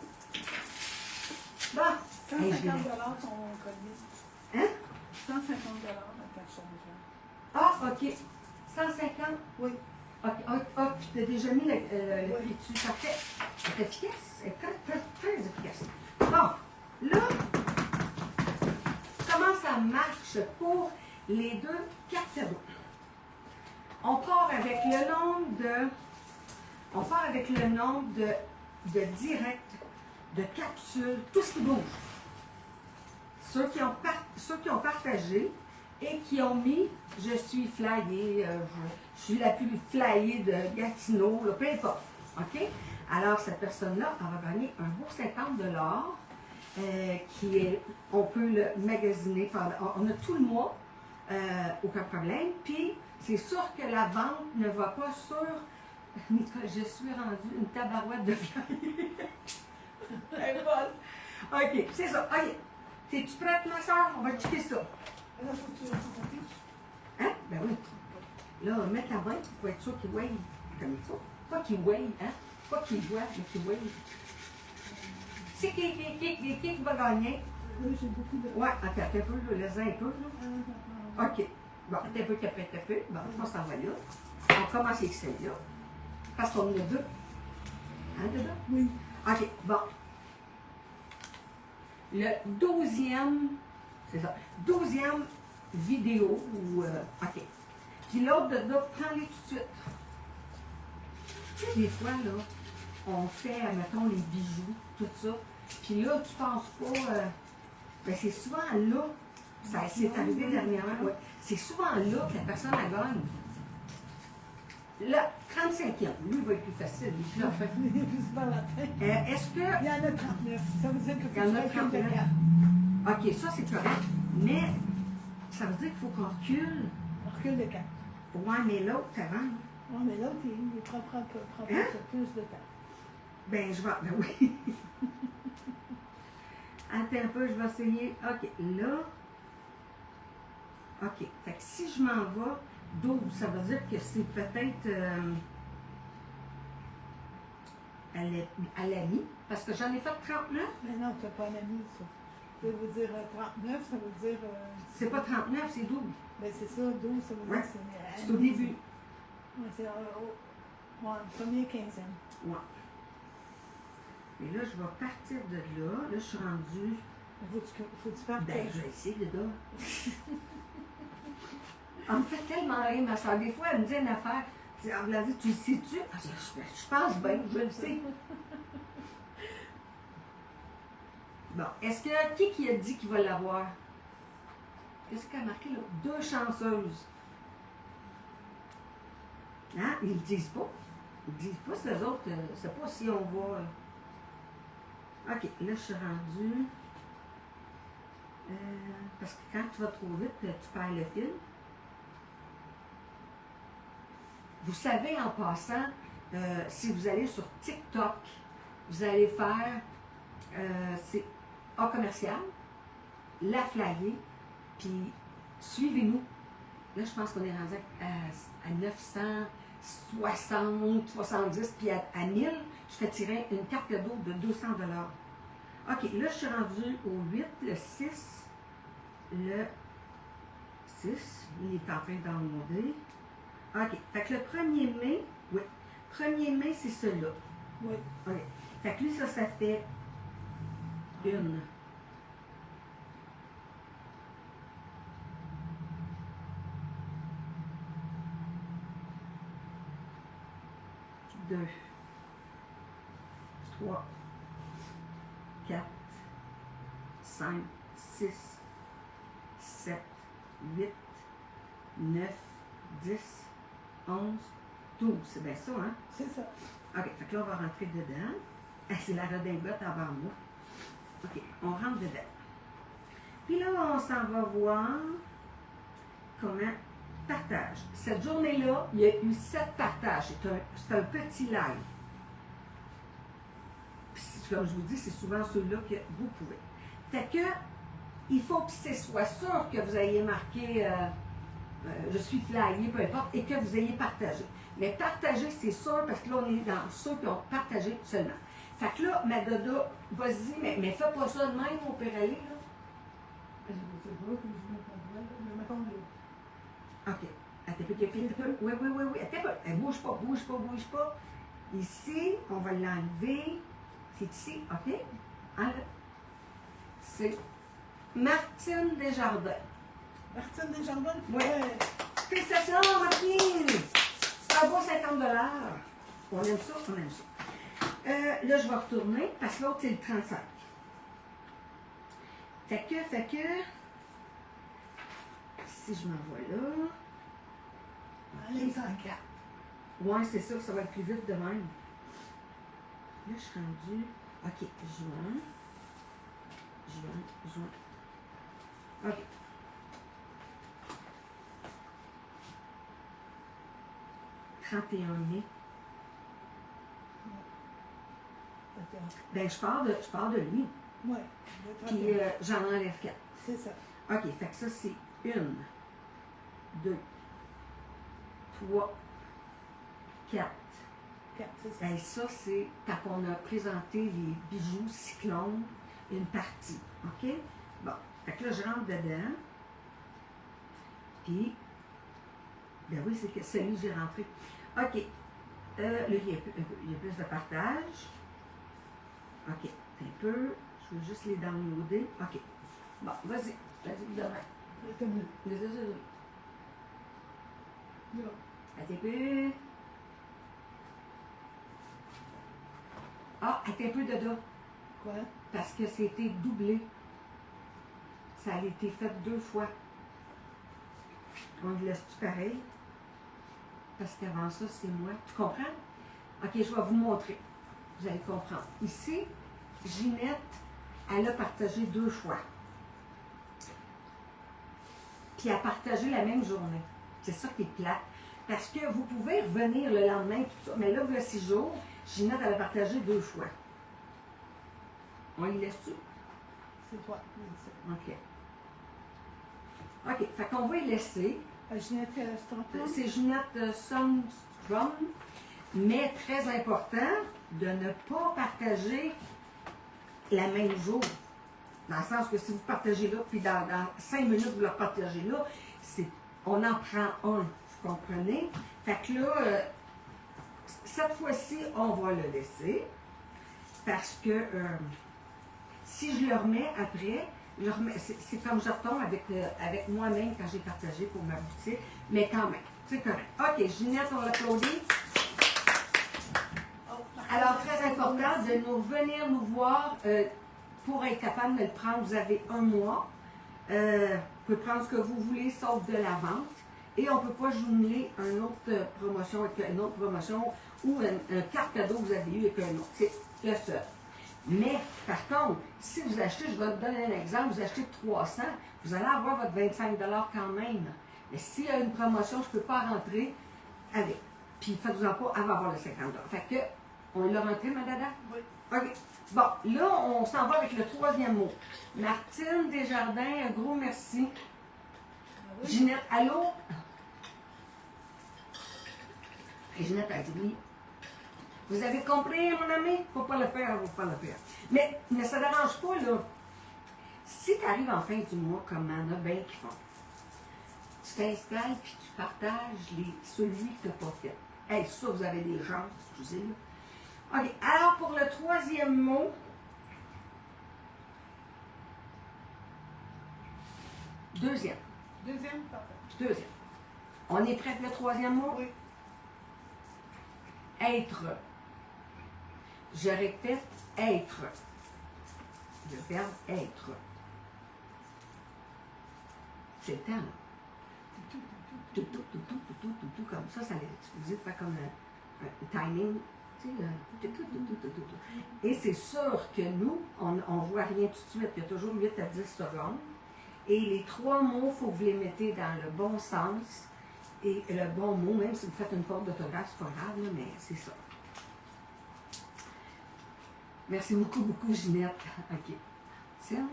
Bon, 150 ton collier. Hein? 150 dans ta changement. Ah, OK. 150? Oui. OK, tu as déjà mis le Oui. prix dessus. Parfait. C'est efficace. C'est très efficace. Bon, là, comment ça marche pour les deux cartes cadeaux? On part avec le nombre de directs, de capsules, tout ce qui bouge. Ceux qui ont partagé et qui ont mis « Je suis flyée, je suis la plus flyée de Gatineau », là, peu importe. OK? Alors, cette personne-là, elle va gagner un beau 50 on peut le magasiner on a tout le mois, aucun problème. Puis, c'est sûr que la vente ne va pas sur. Nicole, je suis rendue une tabarouette de flyers. Elle est bonne. OK, c'est ça. OK. Es-tu prête, ma soeur? On va checker ça. Là, il faut que tu affiches. Hein? Ben oui. Là, mets ta main pour être sûr qu'il weigh comme il faut. Pas qu'il weigh, hein? Pas qu'il voit, mais qu'il weigh. C'est qui va gagner? Là, j'ai beaucoup de. Ouais, attends un peu, laisse-en un peu. Là. OK. Bon, attends un peu, un peu. Bon, on s'en va là. On commence avec celle-là. Parce qu'on en a deux. Hein, dedans? Oui. OK, bon. Le 12e, c'est ça, 12e vidéo, OK. Puis l'autre de là, prends-les tout de suite. Tu sais, des fois, là, on fait, mettons, les bijoux, tout ça. Puis là, tu penses pas, ben c'est souvent là, ça c'est arrivé dernièrement, ouais. C'est souvent là que la personne, elle gagne. Là, 35e, lui, va être plus facile. Lui, là, fait. C'est pas la peine. Est-ce que. Il y en a 39. Ça veut dire que Il y en a tu fais 39. OK, ça c'est correct. Mais ça veut dire qu'il faut qu'on recule. On recule de 4. Ouais, mais l'autre avant. Oui, mais l'autre, il prend Hein? plus de temps. Ben, je vais. Ben oui. Attends un peu, je vais essayer. OK, là. OK. Fait que si je m'en vais 12, ça veut dire que c'est peut-être. À l'ami. Parce que j'en ai fait 39. Mais non, tu n'as pas un ami, ça. Ça veut dire 39, ça veut dire. C'est pas 39, c'est 12. Ben, c'est ça, 12, ça veut Ouais. dire que c'est. C'est au début. Ouais, c'est premier 15e. Ouais. Mais là, je vais partir de là. Là, je suis rendue. Faut que tu partes. Ben, je vais essayer de là. Elle me fait tellement rire, ma soeur. Des fois, elle me dit une affaire. Elle me dit, tu le sais-tu? Ah, je pense bien, je le sais. Bon, est-ce que qui a dit qu'il va l'avoir? Qu'est-ce qu'elle a marqué là? 2 chanceuses. Hein? Ils ne le disent pas. Ils ne disent pas si les autres, je ne sais pas si on va. OK, là, je suis rendue. Parce que quand tu vas trop vite, tu perds le fil. Vous savez, en passant, si vous allez sur TikTok, vous allez faire, c'est A commercial, La Flayer, Puis, suivez-nous. Là, je pense qu'on est rendu à 960, 70, puis à 1000, je fais tirer une carte cadeau de 200 $. OK, là, je suis rendue au 8, le 6, le 6, il est en train d'enmonter. OK, fait que le 1er mai, oui, 1er mai, c'est celui-là. Oui. OK, fait que lui, ça fait une. Deux, 3, 4, 5, 6, 7, 8, 9, 10, 11, 12. C'est bien ça, hein? C'est ça. OK, fait que là, on va rentrer dedans. Ah, c'est la redingote avant moi. OK, on rentre dedans. Puis là, on s'en va voir comment partage. Cette journée-là, il y a eu 7 partages. C'est un petit live. Puis, comme je vous dis, c'est souvent ceux-là que vous pouvez. Fait que, il faut que ce soit sûr que vous ayez marqué je suis flyé, peu importe, et que vous ayez partagé. Mais partager, c'est sûr, parce que là, on est dans ceux qui ont partagé seulement. Fait que là, ma dodo, vas-y, mais fais pas ça de même au Péraillé, là. Je ne sais pas, faut que je me comprenne. Je me comprends. OK. Attends un peu. Oui. Attends un peu. Bouge pas. Ici, on va l'enlever. C'est ici, OK? Enlève. C'est Martine Desjardins. Martine Desjardins? Oui. Félicitations, Martine! C'est un beau 50 $. On aime ça. Là, je vais retourner, parce que l'autre, c'est le 35. Fait que, si je m'envoie là... Les 104. Ouais, c'est sûr, ça va être plus vite de même. Là, je suis rendue... OK, juin. OK. « 31 mai. Ben, je pars de lui. Oui. Puis j'en enlève 4. C'est ça. OK, fait que ça, c'est 1, 2, 3, 4. 4, c'est ça. Ben, ça, c'est quand on a présenté les bijoux Cyclone, une partie. OK? Bon, fait que là, je rentre dedans. Puis, ben oui, c'est que celui que j'ai rentré. OK. Là, il y a plus de partage. OK. Un peu. Je veux juste les downloader. OK. Bon, vas-y. Vas-y, demain. Attends un peu. Ah, attends un peu, Dodo. Quoi? Parce que c'était doublé. Ça a été fait 2 fois. On le laisse-tu pareil? Parce qu'avant ça, c'est moi. Tu comprends? OK, je vais vous montrer. Vous allez comprendre. Ici, Ginette, elle a partagé 2 fois. Puis elle a partagé la même journée. C'est ça qui est plate. Parce que vous pouvez revenir le lendemain, tout ça. Mais là, il y a 6 jours, Ginette, elle a partagé 2 fois. On y laisse-tu? C'est toi. OK. OK, fait qu'on va y laisser. Ginette Stronton. C'est Ginette Sundstrom, mais très important de ne pas partager la même jour. Dans le sens que si vous partagez là, puis dans 5 minutes, vous le partagez là, on en prend un, vous comprenez? Fait que là, cette fois-ci, on va le laisser, parce que si je le remets après, c'est comme je retombe avec moi-même quand j'ai partagé pour ma boutique, mais quand même, c'est correct. OK, Ginette, on l'applaudit. Alors, très important de venir nous voir pour être capable de le prendre. Vous avez 1 mois. Vous pouvez prendre ce que vous voulez, sauf de la vente. Et on ne peut pas jumeler une autre promotion avec une autre promotion ou un carte cadeau que vous avez eu avec un autre. C'est le seul. Mais, par contre, si vous achetez, je vais vous donner un exemple, vous achetez 300, vous allez avoir votre 25 $ quand même. Mais s'il y a une promotion, je ne peux pas rentrer avec. Puis, faites-vous-en pas avant d'avoir le 50 $. Fait que, on l'a rentré, ma dada? Oui. OK. Bon, là, on s'en va avec le 3e mot. Martine Desjardins, un gros merci oui. Ginette, allô? Et Ginette a dit oui. Vous avez compris, mon ami? Faut pas le faire, faut pas le faire. Mais ça ne dérange pas, là. Si tu arrives en fin du mois, comme il y en a bien qui font, tu t'installes puis tu partages celui que tu n'as pas fait. Hey, ça, vous avez des chances, excusez. Là. OK, alors pour le troisième mot, deuxième. Deuxième, parfait. Deuxième. On est prêt pour le troisième mot? Oui. Être. Je répète, être. Le verbe être. C'est le temps, là. Tout, comme ça, ça vous dites faire comme un timing. Tu sais, et c'est sûr que nous, on ne voit rien tout de suite. Il y a toujours 8 à 10 secondes. Et les 3 mots, il faut que vous les mettez dans le bon sens. Et le bon mot, même si vous faites une faute d'orthographe, c'est pas grave, là, mais c'est ça. Merci beaucoup, beaucoup, Ginette. OK. Tiens.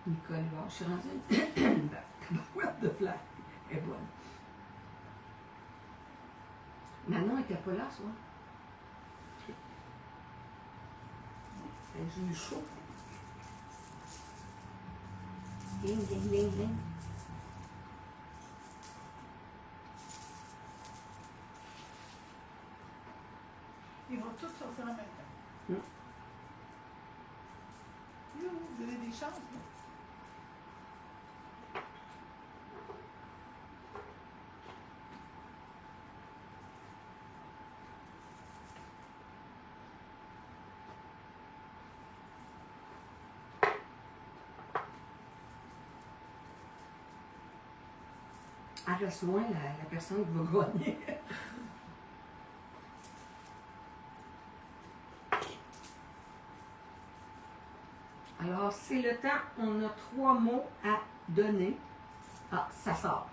Nicole, je suis rendue une boîte de flash. Elle est bonne. Manon n'était pas là, ça. J'ai eu chaud. Ding, ding, ding, ding. Ils vont tous sortir en même temps. Vous avez des chances, là. Elle reste loin, la personne qui va gagner. Alors, c'est le temps. On a 3 mots à donner. Ah, ça sort.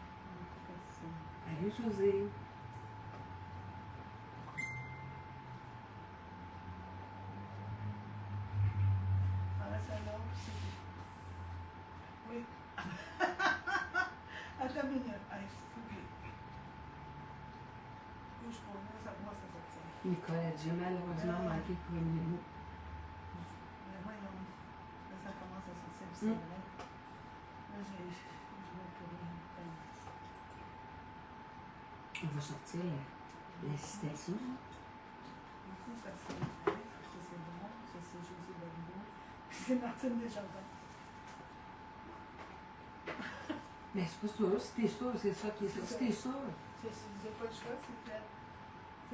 Allez, José. Ah, celle-là, c'est... Oui. Attends une minute. Allez, s'il vous plaît. Bouge pour moi, ça sortir. Nicole a déjà malheureusement manqué le premier mot. Mais voyons. Là, ça commence à sortir, puis c'est vrai. Là, je vais pour rien. On va sortir la citation. Beaucoup, parce que ça, c'est bon. Ça, c'est José Baribeau. Puis c'est Martine Desjardins. Mais c'est pas sûr. Si t'es sûr, c'est ça qui est sûr. Si t'es sûr. J'ai pas le choix, c'est fait.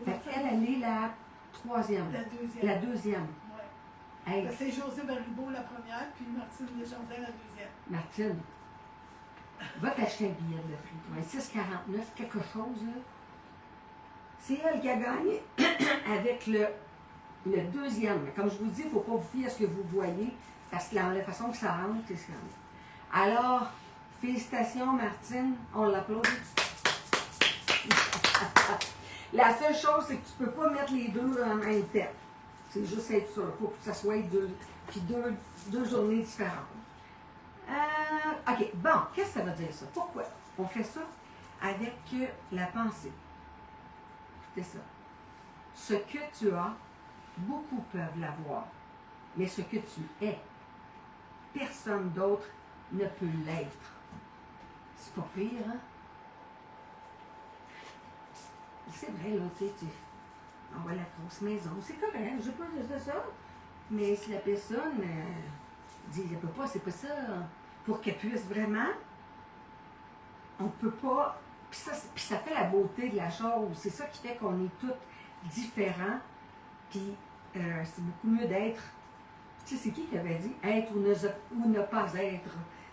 Fait qu'elle, elle est la troisième. La deuxième. La deuxième. Oui. Hey, C'est José Baribeau la première, puis Martine Desjardins la deuxième. Martine, va t'acheter un billet de prix. 6,49, quelque chose, là. C'est elle qui a gagné avec le deuxième. Mais comme je vous dis, il ne faut pas vous fier à ce que vous voyez, parce que la façon que ça rentre, c'est ce qu'il y en a. Alors, félicitations, Martine. On l'applaudit. La seule chose, c'est que tu ne peux pas mettre les deux en même temps. C'est juste être sûr. Il faut que ça soit deux journées différentes. OK. Bon, qu'est-ce que ça veut dire ça? Pourquoi? On fait ça avec la pensée. C'est ça. Ce que tu as, beaucoup peuvent l'avoir. Mais ce que tu es, personne d'autre ne peut l'être. C'est pas pire, hein? C'est vrai, là, tu envoies la grosse maison. C'est correct, je pas de ça. Mais si la personne dit, elle peut pas, c'est pas ça. Pour qu'elle puisse vraiment, on peut pas. Puis ça fait la beauté de la chose. C'est ça qui fait qu'on est tous différents. Puis c'est beaucoup mieux d'être. Tu sais, c'est qui avait dit être ou ne pas être?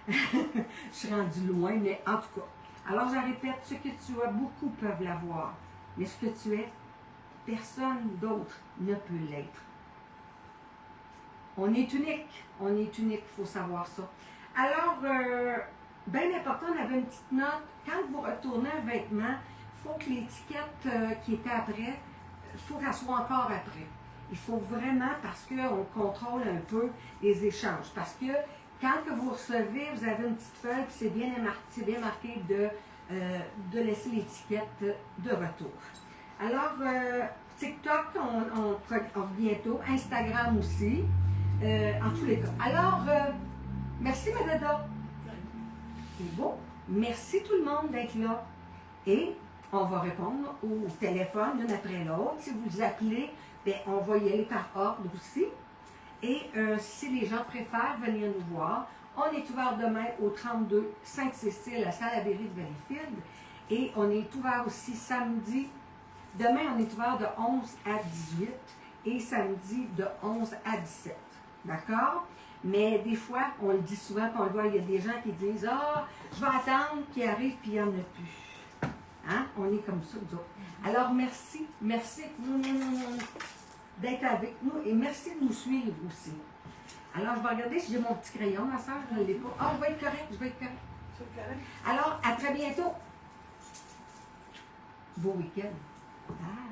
Je suis rendue loin, mais en tout cas. Alors, je répète, ce que tu as, beaucoup peuvent l'avoir. Mais ce que tu es, personne d'autre ne peut l'être. On est unique. On est unique, il faut savoir ça. Alors, bien important, on avait une petite note. Quand vous retournez un vêtement, il faut que l'étiquette qui était après, il faut qu'elle soit encore après. Il faut vraiment, parce qu'on contrôle un peu les échanges. Parce que quand que vous recevez, vous avez une petite feuille, puis c'est bien marqué de laisser l'étiquette de retour. Alors, TikTok, on bientôt, Instagram aussi, en tous les cas. Alors, merci Madada. C'est beau. Merci tout le monde d'être là. Et on va répondre au téléphone l'une après l'autre. Si vous appelez, bien, on va y aller par ordre aussi. Et si les gens préfèrent venir nous voir, on est ouvert demain au 32 Sainte-Cécile à Salaberry de Valleyfield. Et on est ouvert aussi samedi. Demain, on est ouvert de 11 à 18 et samedi de 11 à 17. D'accord? Mais des fois, on le dit souvent, puis on le voit, il y a des gens qui disent « Ah, je vais attendre qu'il arrive, puis il n'y en a plus. » Hein? On est comme ça, nous autres. Alors, merci d'être avec nous et merci de nous suivre aussi. Alors, je vais regarder si j'ai mon petit crayon, ma soeur, je ne l'ai pas. Ah, je vais être correct. C'est correct. Alors, à très bientôt. Beau week-end. Bye.